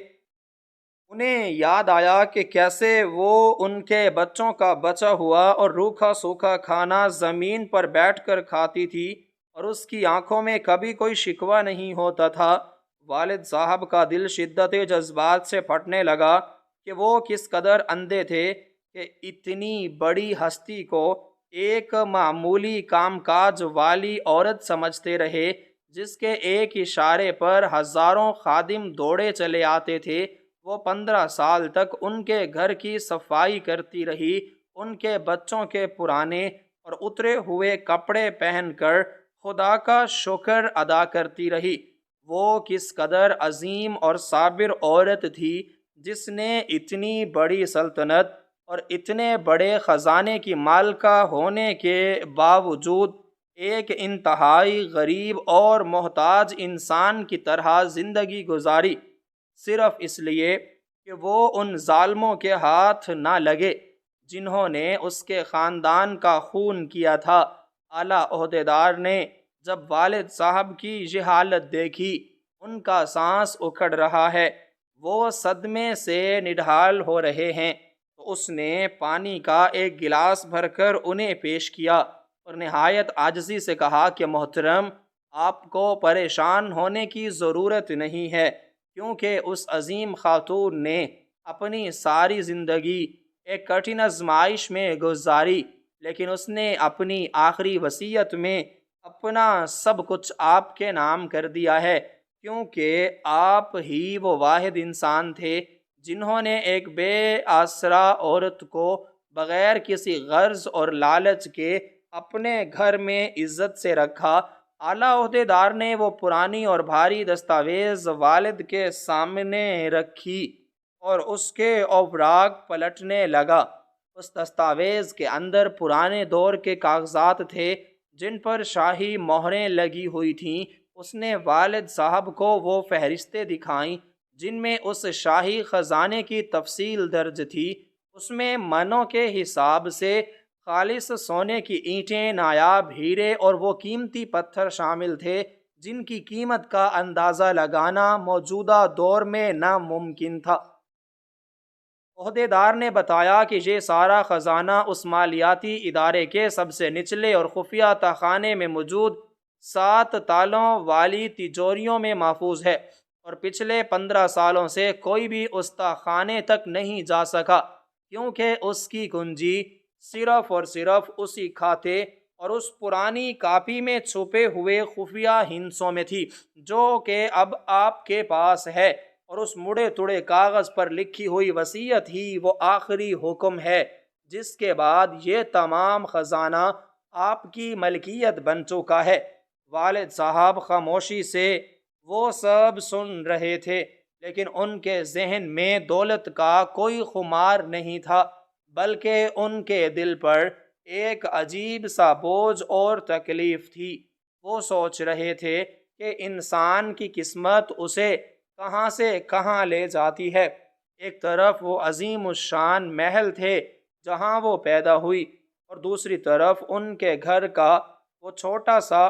انہیں یاد آیا کہ کیسے وہ ان کے بچوں کا بچا ہوا اور روکھا سوکھا کھانا زمین پر بیٹھ کر کھاتی تھی اور اس کی آنکھوں میں کبھی کوئی شکوہ نہیں ہوتا تھا۔ والد صاحب کا دل شدت جذبات سے پھٹنے لگا کہ وہ کس قدر اندھے تھے کہ اتنی بڑی ہستی کو ایک معمولی کام کاج والی عورت سمجھتے رہے جس کے ایک اشارے پر ہزاروں خادم دوڑے چلے آتے تھے، وہ 15 سال تک ان کے گھر کی صفائی کرتی رہی، ان کے بچوں کے پرانے اور اترے ہوئے کپڑے پہن کر خدا کا شکر ادا کرتی رہی۔ وہ کس قدر عظیم اور صابر عورت تھی، جس نے اتنی بڑی سلطنت اور اتنے بڑے خزانے کی مالکہ ہونے کے باوجود ایک انتہائی غریب اور محتاج انسان کی طرح زندگی گزاری، صرف اس لیے کہ وہ ان ظالموں کے ہاتھ نہ لگے جنہوں نے اس کے خاندان کا خون کیا تھا۔ اعلیٰ عہدیدار نے جب والد صاحب کی یہ حالت دیکھی، ان کا سانس اکھڑ رہا ہے، وہ صدمے سے نڈھال ہو رہے ہیں، تو اس نے پانی کا ایک گلاس بھر کر انہیں پیش کیا اور نہایت عاجزی سے کہا کہ محترم، آپ کو پریشان ہونے کی ضرورت نہیں ہے، کیونکہ اس عظیم خاتون نے اپنی ساری زندگی ایک کٹھن آزمائش میں گزاری، لیکن اس نے اپنی آخری وصیت میں اپنا سب کچھ آپ کے نام کر دیا ہے، کیونکہ آپ ہی وہ واحد انسان تھے جنہوں نے ایک بے آسرا عورت کو بغیر کسی غرض اور لالچ کے اپنے گھر میں عزت سے رکھا۔ اعلیٰ عہدیدار نے وہ پرانی اور بھاری دستاویز والد کے سامنے رکھی اور اس کے اوراق پلٹنے لگا۔ اس دستاویز کے اندر پرانے دور کے کاغذات تھے جن پر شاہی مہریں لگی ہوئی تھیں۔ اس نے والد صاحب کو وہ فہرستیں دکھائیں جن میں اس شاہی خزانے کی تفصیل درج تھی۔ اس میں منوں کے حساب سے خالص سونے کی اینٹیں، نایاب ہیرے اور وہ قیمتی پتھر شامل تھے جن کی قیمت کا اندازہ لگانا موجودہ دور میں ناممکن تھا۔ عہدیدار نے بتایا کہ یہ سارا خزانہ اس مالیاتی ادارے کے سب سے نچلے اور خفیہ تہخانے میں موجود 7 تالوں والی تجوریوں میں محفوظ ہے، اور پچھلے 15 سالوں سے کوئی بھی اس تہخانے تک نہیں جا سکا، کیونکہ اس کی کنجی صرف اور صرف اسی کھاتے اور اس پرانی کاپی میں چھپے ہوئے خفیہ ہندسوں میں تھی جو کہ اب آپ کے پاس ہے، اور اس مڑے تڑے کاغذ پر لکھی ہوئی وصیت ہی وہ آخری حکم ہے جس کے بعد یہ تمام خزانہ آپ کی ملکیت بن چکا ہے۔ والد صاحب خاموشی سے وہ سب سن رہے تھے، لیکن ان کے ذہن میں دولت کا کوئی خمار نہیں تھا، بلکہ ان کے دل پر ایک عجیب سا بوجھ اور تکلیف تھی۔ وہ سوچ رہے تھے کہ انسان کی قسمت اسے کہاں سے کہاں لے جاتی ہے۔ ایک طرف وہ عظیم الشان محل تھے جہاں وہ پیدا ہوئی، اور دوسری طرف ان کے گھر کا وہ چھوٹا سا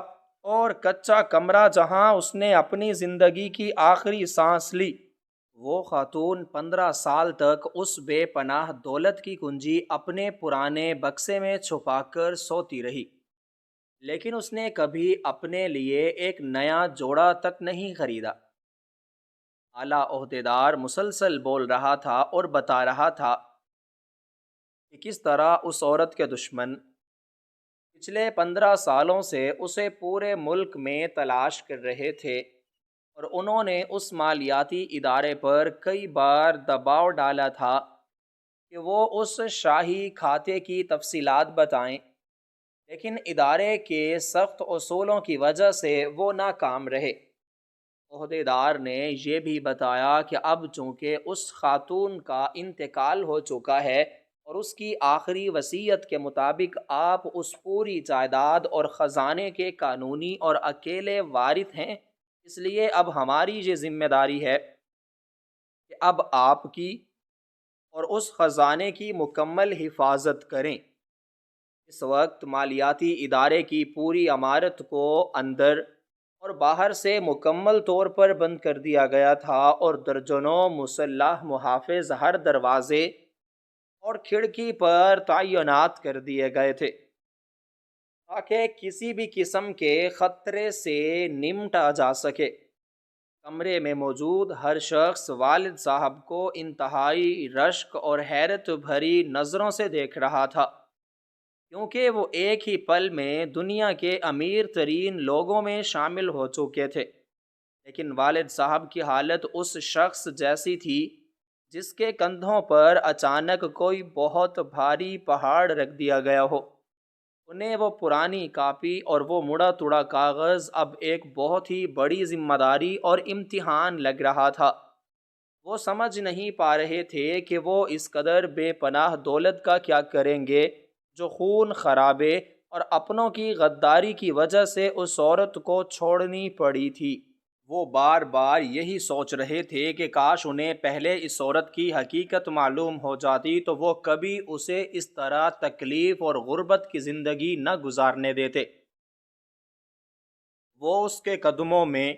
اور کچا کمرہ جہاں اس نے اپنی زندگی کی آخری سانس لی۔ وہ خاتون 15 سال تک اس بے پناہ دولت کی کنجی اپنے پرانے بکسے میں چھپا کر سوتی رہی، لیکن اس نے کبھی اپنے لیے ایک نیا جوڑا تک نہیں خریدا۔ اعلیٰ عہدیدار مسلسل بول رہا تھا اور بتا رہا تھا کہ کس طرح اس عورت کے دشمن پچھلے 15 سالوں سے اسے پورے ملک میں تلاش کر رہے تھے، اور انہوں نے اس مالیاتی ادارے پر کئی بار دباؤ ڈالا تھا کہ وہ اس شاہی کھاتے کی تفصیلات بتائیں، لیکن ادارے کے سخت اصولوں کی وجہ سے وہ ناکام رہے۔ عہدیدار نے یہ بھی بتایا کہ اب چونکہ اس خاتون کا انتقال ہو چکا ہے اور اس کی آخری وصیت کے مطابق آپ اس پوری جائیداد اور خزانے کے قانونی اور اکیلے وارث ہیں، اس لیے اب ہماری یہ ذمہ داری ہے کہ اب آپ کی اور اس خزانے کی مکمل حفاظت کریں۔ اس وقت مالیاتی ادارے کی پوری عمارت کو اندر اور باہر سے مکمل طور پر بند کر دیا گیا تھا، اور درجنوں مسلح محافظ ہر دروازے اور کھڑکی پر تعینات کر دیے گئے تھے تاکہ کسی بھی قسم کے خطرے سے نمٹا جا سکے۔ کمرے میں موجود ہر شخص والد صاحب کو انتہائی رشک اور حیرت بھری نظروں سے دیکھ رہا تھا۔ کیونکہ وہ ایک ہی پل میں دنیا کے امیر ترین لوگوں میں شامل ہو چکے تھے۔ لیکن والد صاحب کی حالت اس شخص جیسی تھی جس کے کندھوں پر اچانک کوئی بہت بھاری پہاڑ رکھ دیا گیا ہو۔ انہیں وہ پرانی کاپی اور وہ مڑا توڑا کاغذ اب ایک بہت ہی بڑی ذمہ داری اور امتحان لگ رہا تھا۔ وہ سمجھ نہیں پا رہے تھے کہ وہ اس قدر بے پناہ دولت کا کیا کریں گے جو خون خرابے اور اپنوں کی غداری کی وجہ سے اس عورت کو چھوڑنی پڑی تھی۔ وہ بار بار یہی سوچ رہے تھے کہ کاش انہیں پہلے اس عورت کی حقیقت معلوم ہو جاتی تو وہ کبھی اسے اس طرح تکلیف اور غربت کی زندگی نہ گزارنے دیتے۔ وہ اس کے قدموں میں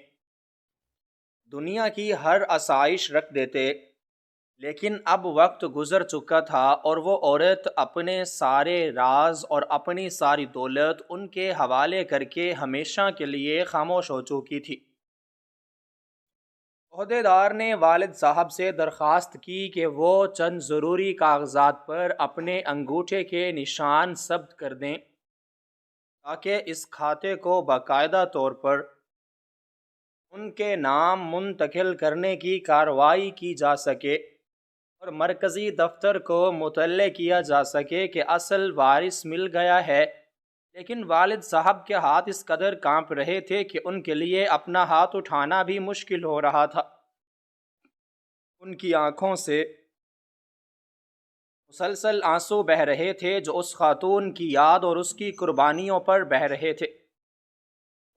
دنیا کی ہر آسائش رکھ دیتے، لیکن اب وقت گزر چکا تھا اور وہ عورت اپنے سارے راز اور اپنی ساری دولت ان کے حوالے کر کے ہمیشہ کے لیے خاموش ہو چکی تھی۔ عہدیدار نے والد صاحب سے درخواست کی کہ وہ چند ضروری کاغذات پر اپنے انگوٹھے کے نشان ثبت کر دیں تاکہ اس کھاتے کو باقاعدہ طور پر ان کے نام منتقل کرنے کی کارروائی کی جا سکے اور مرکزی دفتر کو مطلع کیا جا سکے کہ اصل وارث مل گیا ہے۔ لیکن والد صاحب کے ہاتھ اس قدر کانپ رہے تھے کہ ان کے لیے اپنا ہاتھ اٹھانا بھی مشکل ہو رہا تھا۔ ان کی آنکھوں سے مسلسل آنسو بہہ رہے تھے جو اس خاتون کی یاد اور اس کی قربانیوں پر بہہ رہے تھے۔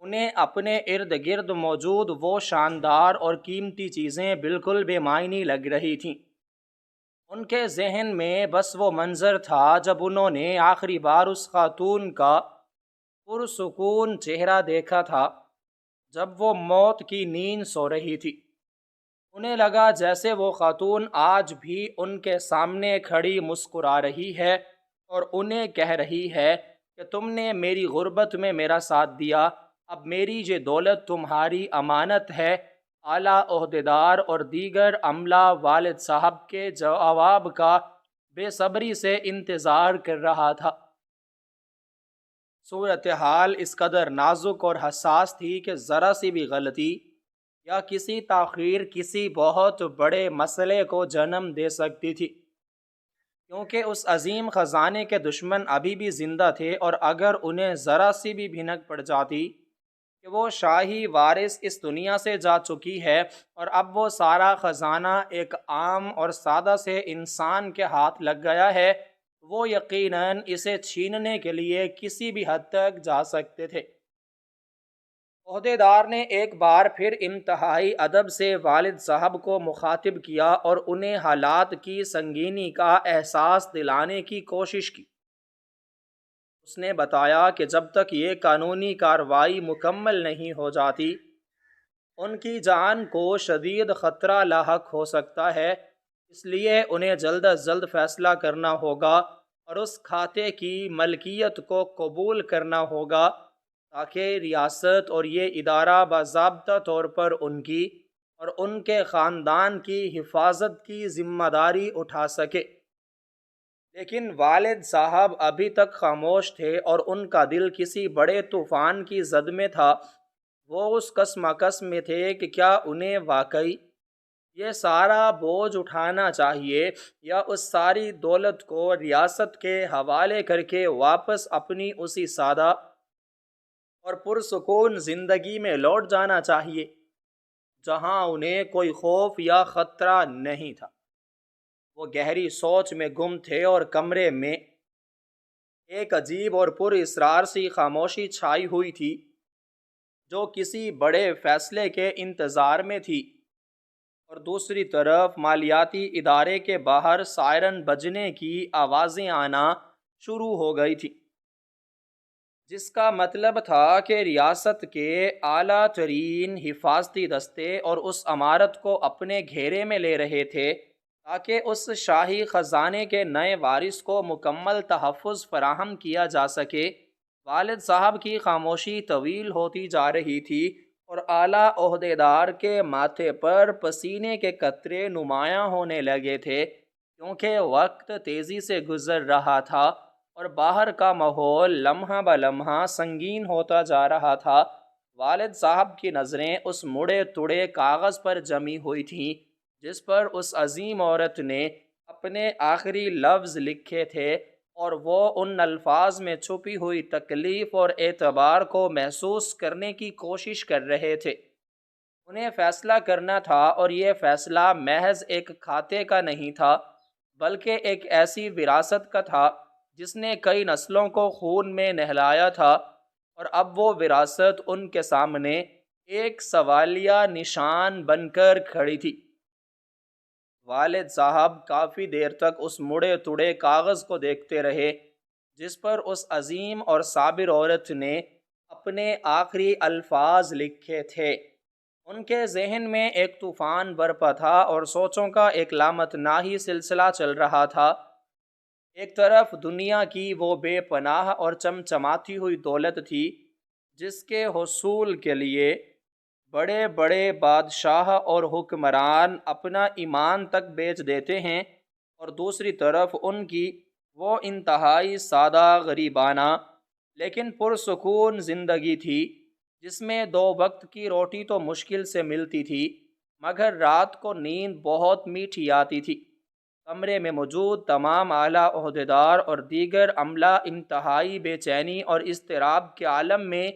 انہیں اپنے ارد گرد موجود وہ شاندار اور قیمتی چیزیں بالکل بے معنی لگ رہی تھیں۔ ان کے ذہن میں بس وہ منظر تھا جب انہوں نے آخری بار اس خاتون کا پرسکون چہرہ دیکھا تھا جب وہ موت کی نیند سو رہی تھی۔ انہیں لگا جیسے وہ خاتون آج بھی ان کے سامنے کھڑی مسکرا رہی ہے اور انہیں کہہ رہی ہے کہ تم نے میری غربت میں میرا ساتھ دیا، اب میری یہ دولت تمہاری امانت ہے۔ اعلیٰ عہدیدار اور دیگر عملہ والد صاحب کے جواب کا بے صبری سے انتظار کر رہا تھا۔ صورتحال اس قدر نازک اور حساس تھی کہ ذرا سی بھی غلطی یا کسی تاخیر کسی بہت بڑے مسئلے کو جنم دے سکتی تھی، کیونکہ اس عظیم خزانے کے دشمن ابھی بھی زندہ تھے اور اگر انہیں ذرا سی بھی بھنک پڑ جاتی کہ وہ شاہی وارث اس دنیا سے جا چکی ہے اور اب وہ سارا خزانہ ایک عام اور سادہ سے انسان کے ہاتھ لگ گیا ہے، وہ یقیناً اسے چھیننے کے لیے کسی بھی حد تک جا سکتے تھے۔ عہدیدار نے ایک بار پھر انتہائی ادب سے والد صاحب کو مخاطب کیا اور انہیں حالات کی سنگینی کا احساس دلانے کی کوشش کی۔ اس نے بتایا کہ جب تک یہ قانونی کارروائی مکمل نہیں ہو جاتی ان کی جان کو شدید خطرہ لاحق ہو سکتا ہے، اس لیے انہیں جلد از جلد فیصلہ کرنا ہوگا اور اس کھاتے کی ملکیت کو قبول کرنا ہوگا تاکہ ریاست اور یہ ادارہ باضابطہ طور پر ان کی اور ان کے خاندان کی حفاظت کی ذمہ داری اٹھا سکے۔ لیکن والد صاحب ابھی تک خاموش تھے اور ان کا دل کسی بڑے طوفان کی زد میں تھا۔ وہ اس کشمکش میں تھے کہ کیا انہیں واقعی یہ سارا بوجھ اٹھانا چاہیے یا اس ساری دولت کو ریاست کے حوالے کر کے واپس اپنی اسی سادہ اور پرسکون زندگی میں لوٹ جانا چاہیے جہاں انہیں کوئی خوف یا خطرہ نہیں تھا۔ وہ گہری سوچ میں گم تھے اور کمرے میں ایک عجیب اور پر اسرار سی خاموشی چھائی ہوئی تھی جو کسی بڑے فیصلے کے انتظار میں تھی، اور دوسری طرف مالیاتی ادارے کے باہر سائرن بجنے کی آوازیں آنا شروع ہو گئی تھی، جس کا مطلب تھا کہ ریاست کے اعلیٰ ترین حفاظتی دستے اور اس عمارت کو اپنے گھیرے میں لے رہے تھے تاکہ اس شاہی خزانے کے نئے وارث کو مکمل تحفظ فراہم کیا جا سکے۔ والد صاحب کی خاموشی طویل ہوتی جا رہی تھی اور اعلیٰ عہدیدار کے ماتھے پر پسینے کے قطرے نمایاں ہونے لگے تھے کیونکہ وقت تیزی سے گزر رہا تھا اور باہر کا ماحول لمحہ بہ لمحہ سنگین ہوتا جا رہا تھا۔ والد صاحب کی نظریں اس مڑے تڑے کاغذ پر جمی ہوئی تھیں جس پر اس عظیم عورت نے اپنے آخری لفظ لکھے تھے، اور وہ ان الفاظ میں چھپی ہوئی تکلیف اور اعتبار کو محسوس کرنے کی کوشش کر رہے تھے۔ انہیں فیصلہ کرنا تھا، اور یہ فیصلہ محض ایک کھاتے کا نہیں تھا بلکہ ایک ایسی وراثت کا تھا جس نے کئی نسلوں کو خون میں نہلایا تھا، اور اب وہ وراثت ان کے سامنے ایک سوالیہ نشان بن کر کھڑی تھی۔ والد صاحب کافی دیر تک اس مڑے تڑے کاغذ کو دیکھتے رہے جس پر اس عظیم اور صابر عورت نے اپنے آخری الفاظ لکھے تھے۔ ان کے ذہن میں ایک طوفان برپا تھا اور سوچوں کا ایک لامتناہی سلسلہ چل رہا تھا۔ ایک طرف دنیا کی وہ بے پناہ اور چمچماتی ہوئی دولت تھی جس کے حصول کے لیے بڑے بڑے بادشاہ اور حکمران اپنا ایمان تک بیچ دیتے ہیں، اور دوسری طرف ان کی وہ انتہائی سادہ غریبانہ لیکن پرسکون زندگی تھی جس میں 2 وقت کی روٹی تو مشکل سے ملتی تھی، مگر رات کو نیند بہت میٹھی آتی تھی۔ کمرے میں موجود تمام اعلیٰ عہدیدار اور دیگر عملہ انتہائی بے چینی اور اضطراب کے عالم میں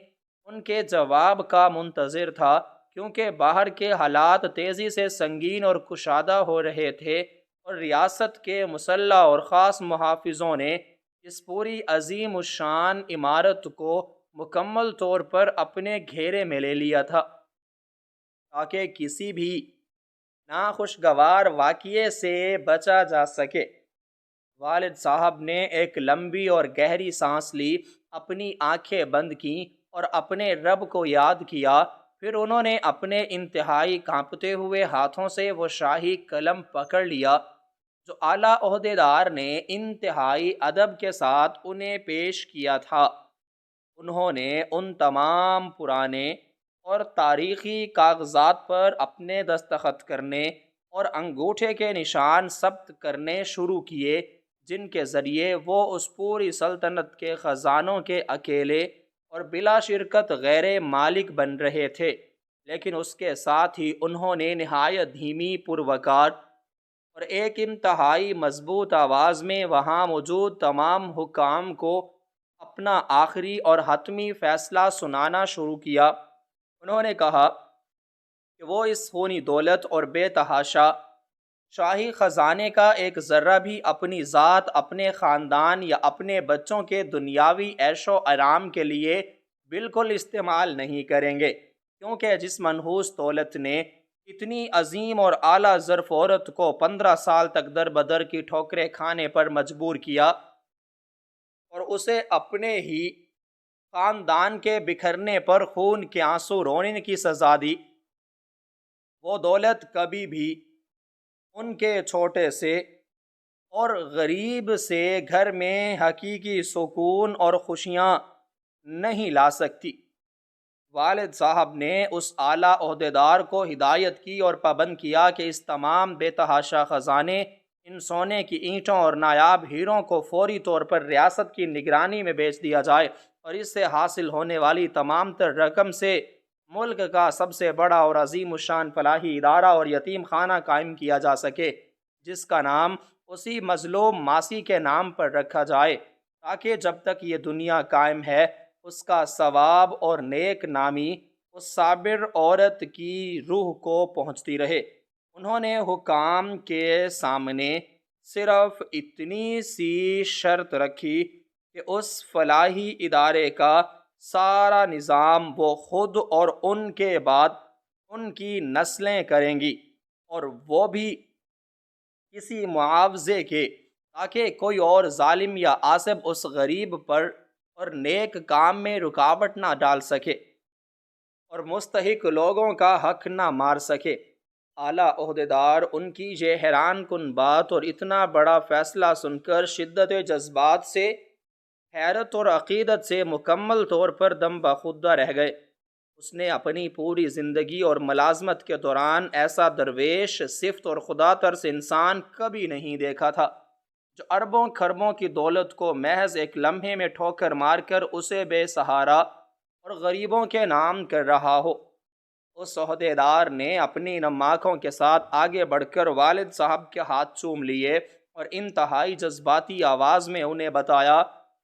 ان کے جواب کا منتظر تھا، کیونکہ باہر کے حالات تیزی سے سنگین اور کشادہ ہو رہے تھے، اور ریاست کے مسلح اور خاص محافظوں نے اس پوری عظیم الشان عمارت کو مکمل طور پر اپنے گھیرے میں لے لیا تھا تاکہ کسی بھی ناخوشگوار واقعے سے بچا جا سکے۔ والد صاحب نے ایک لمبی اور گہری سانس لی، اپنی آنکھیں بند کیں اور اپنے رب کو یاد کیا۔ پھر انہوں نے اپنے انتہائی کانپتے ہوئے ہاتھوں سے وہ شاہی قلم پکڑ لیا جو اعلیٰ عہدیدار نے انتہائی ادب کے ساتھ انہیں پیش کیا تھا۔ انہوں نے ان تمام پرانے اور تاریخی کاغذات پر اپنے دستخط کرنے اور انگوٹھے کے نشان ثبت کرنے شروع کیے، جن کے ذریعے وہ اس پوری سلطنت کے خزانوں کے اکیلے اور بلا شرکت غیر مالک بن رہے تھے۔ لیکن اس کے ساتھ ہی انہوں نے نہایت دھیمی، پروقار اور ایک انتہائی مضبوط آواز میں وہاں موجود تمام حکام کو اپنا آخری اور حتمی فیصلہ سنانا شروع کیا۔ انہوں نے کہا کہ وہ اس خونی دولت اور بے تحاشا شاہی خزانے کا ایک ذرہ بھی اپنی ذات، اپنے خاندان یا اپنے بچوں کے دنیاوی عیش و آرام کے لیے بالکل استعمال نہیں کریں گے، کیونکہ جس منحوس دولت نے اتنی عظیم اور اعلیٰ ظرف عورت کو 15 سال تک در بدر کی ٹھوکریں کھانے پر مجبور کیا اور اسے اپنے ہی خاندان کے بکھرنے پر خون کے آنسو رونے کی سزا دی، وہ دولت کبھی بھی ان کے چھوٹے سے اور غریب سے گھر میں حقیقی سکون اور خوشیاں نہیں لا سکتی۔ والد صاحب نے اس اعلیٰ عہدیدار کو ہدایت کی اور پابند کیا کہ اس تمام بے تحاشا خزانے، ان سونے کی اینٹوں اور نایاب ہیروں کو فوری طور پر ریاست کی نگرانی میں بیچ دیا جائے، اور اس سے حاصل ہونے والی تمام تر رقم سے ملک کا سب سے بڑا اور عظیم الشان فلاحی ادارہ اور یتیم خانہ قائم کیا جا سکے، جس کا نام اسی مظلوم ماسی کے نام پر رکھا جائے، تاکہ جب تک یہ دنیا قائم ہے اس کا ثواب اور نیک نامی اس صابر عورت کی روح کو پہنچتی رہے۔ انہوں نے حکام کے سامنے صرف اتنی سی شرط رکھی کہ اس فلاحی ادارے کا سارا نظام وہ خود اور ان کے بعد ان کی نسلیں کریں گی، اور وہ بھی کسی معاوضے کے، تاکہ کوئی اور ظالم یا عاصب اس غریب پر اور نیک کام میں رکاوٹ نہ ڈال سکے اور مستحق لوگوں کا حق نہ مار سکے۔ اعلیٰ عہدیدار ان کی یہ حیران کن بات اور اتنا بڑا فیصلہ سن کر شدت جذبات سے، حیرت اور عقیدت سے مکمل طور پر دم بخودہ رہ گئے۔ اس نے اپنی پوری زندگی اور ملازمت کے دوران ایسا درویش، صفت اور خدا ترس انسان کبھی نہیں دیکھا تھا۔ جو اربوں خربوں کی دولت کو محض ایک لمحے میں ٹھوکر مار کر اسے بے سہارا اور غریبوں کے نام کر رہا ہو۔ اس عہدے دار نے اپنی نم آنکھوں کے ساتھ آگے بڑھ کر والد صاحب کے ہاتھ چوم لیے اور انتہائی جذباتی آواز میں انہیں بتایا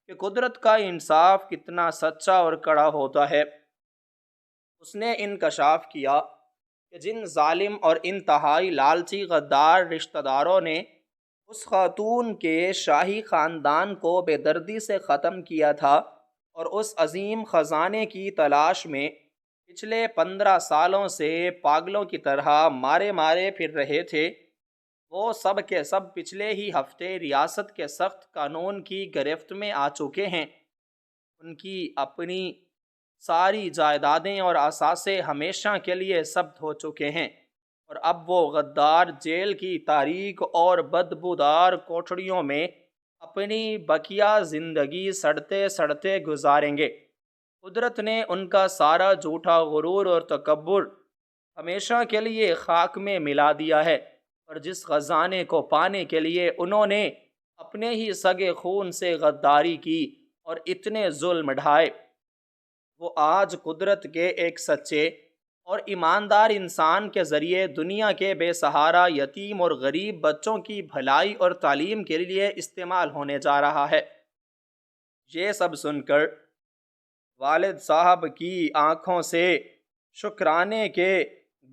کہ قدرت کا انصاف کتنا سچا اور کڑا ہوتا ہے۔ اس نے انکشاف کیا کہ جن ظالم اور انتہائی لالچی غدار رشتہ داروں نے اس خاتون کے شاہی خاندان کو بے دردی سے ختم کیا تھا اور اس عظیم خزانے کی تلاش میں پچھلے 15 سالوں سے پاگلوں کی طرح مارے مارے پھر رہے تھے، وہ سب کے سب پچھلے ہی ہفتے ریاست کے سخت قانون کی گرفت میں آ چکے ہیں۔ ان کی اپنی ساری جائیدادیں اور اثاثے ہمیشہ کے لیے ضبط ہو چکے ہیں، اور اب وہ غدار جیل کی تاریک اور بدبودار کوٹڑیوں میں اپنی بقیہ زندگی سڑتے سڑتے گزاریں گے۔ قدرت نے ان کا سارا جھوٹا غرور اور تکبر ہمیشہ کے لیے خاک میں ملا دیا ہے، اور جس خزانے کو پانے کے لیے انہوں نے اپنے ہی سگے خون سے غداری کی اور اتنے ظلم ڈھائے، وہ آج قدرت کے ایک سچے اور ایماندار انسان کے ذریعے دنیا کے بے سہارا یتیم اور غریب بچوں کی بھلائی اور تعلیم کے لیے استعمال ہونے جا رہا ہے۔ یہ سب سن کر والد صاحب کی آنکھوں سے شکرانے کے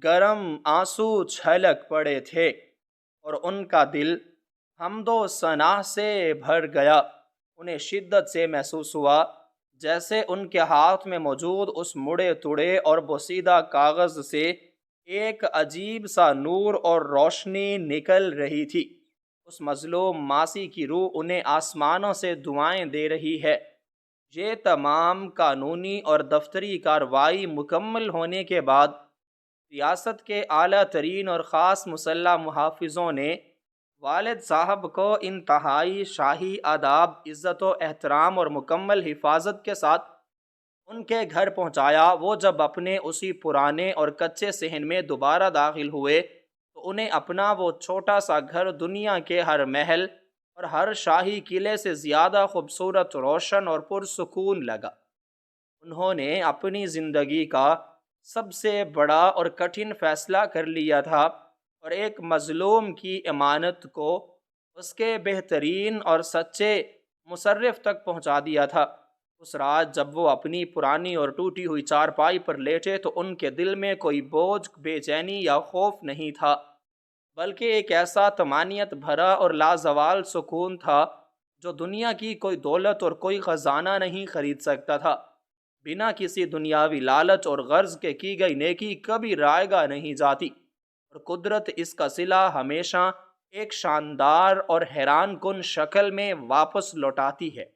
گرم آنسو چھلک پڑے تھے اور ان کا دل حمد و ثنا سے بھر گیا۔ انہیں شدت سے محسوس ہوا جیسے ان کے ہاتھ میں موجود اس مڑے توڑے اور بوسیدہ کاغذ سے ایک عجیب سا نور اور روشنی نکل رہی تھی۔ اس مظلوم ماسی کی روح انہیں آسمانوں سے دعائیں دے رہی ہے۔ یہ تمام قانونی اور دفتری کارروائی مکمل ہونے کے بعد ریاست کے اعلیٰ ترین اور خاص مسلح محافظوں نے والد صاحب کو انتہائی شاہی آداب، عزت و احترام اور مکمل حفاظت کے ساتھ ان کے گھر پہنچایا۔ وہ جب اپنے اسی پرانے اور کچے صحن میں دوبارہ داخل ہوئے تو انہیں اپنا وہ چھوٹا سا گھر دنیا کے ہر محل اور ہر شاہی قلعے سے زیادہ خوبصورت، روشن اور پرسکون لگا۔ انہوں نے اپنی زندگی کا سب سے بڑا اور کٹھن فیصلہ کر لیا تھا اور ایک مظلوم کی امانت کو اس کے بہترین اور سچے مصرف تک پہنچا دیا تھا۔ اس رات جب وہ اپنی پرانی اور ٹوٹی ہوئی چارپائی پر لیٹے تو ان کے دل میں کوئی بوجھ، بے چینی یا خوف نہیں تھا، بلکہ ایک ایسا طمانینت بھرا اور لازوال سکون تھا جو دنیا کی کوئی دولت اور کوئی خزانہ نہیں خرید سکتا تھا۔ بنا کسی دنیاوی لالچ اور غرض کے کی گئی نیکی کبھی رائگاں نہیں جاتی، اور قدرت اس کا صلہ ہمیشہ ایک شاندار اور حیران کن شکل میں واپس لوٹاتی ہے۔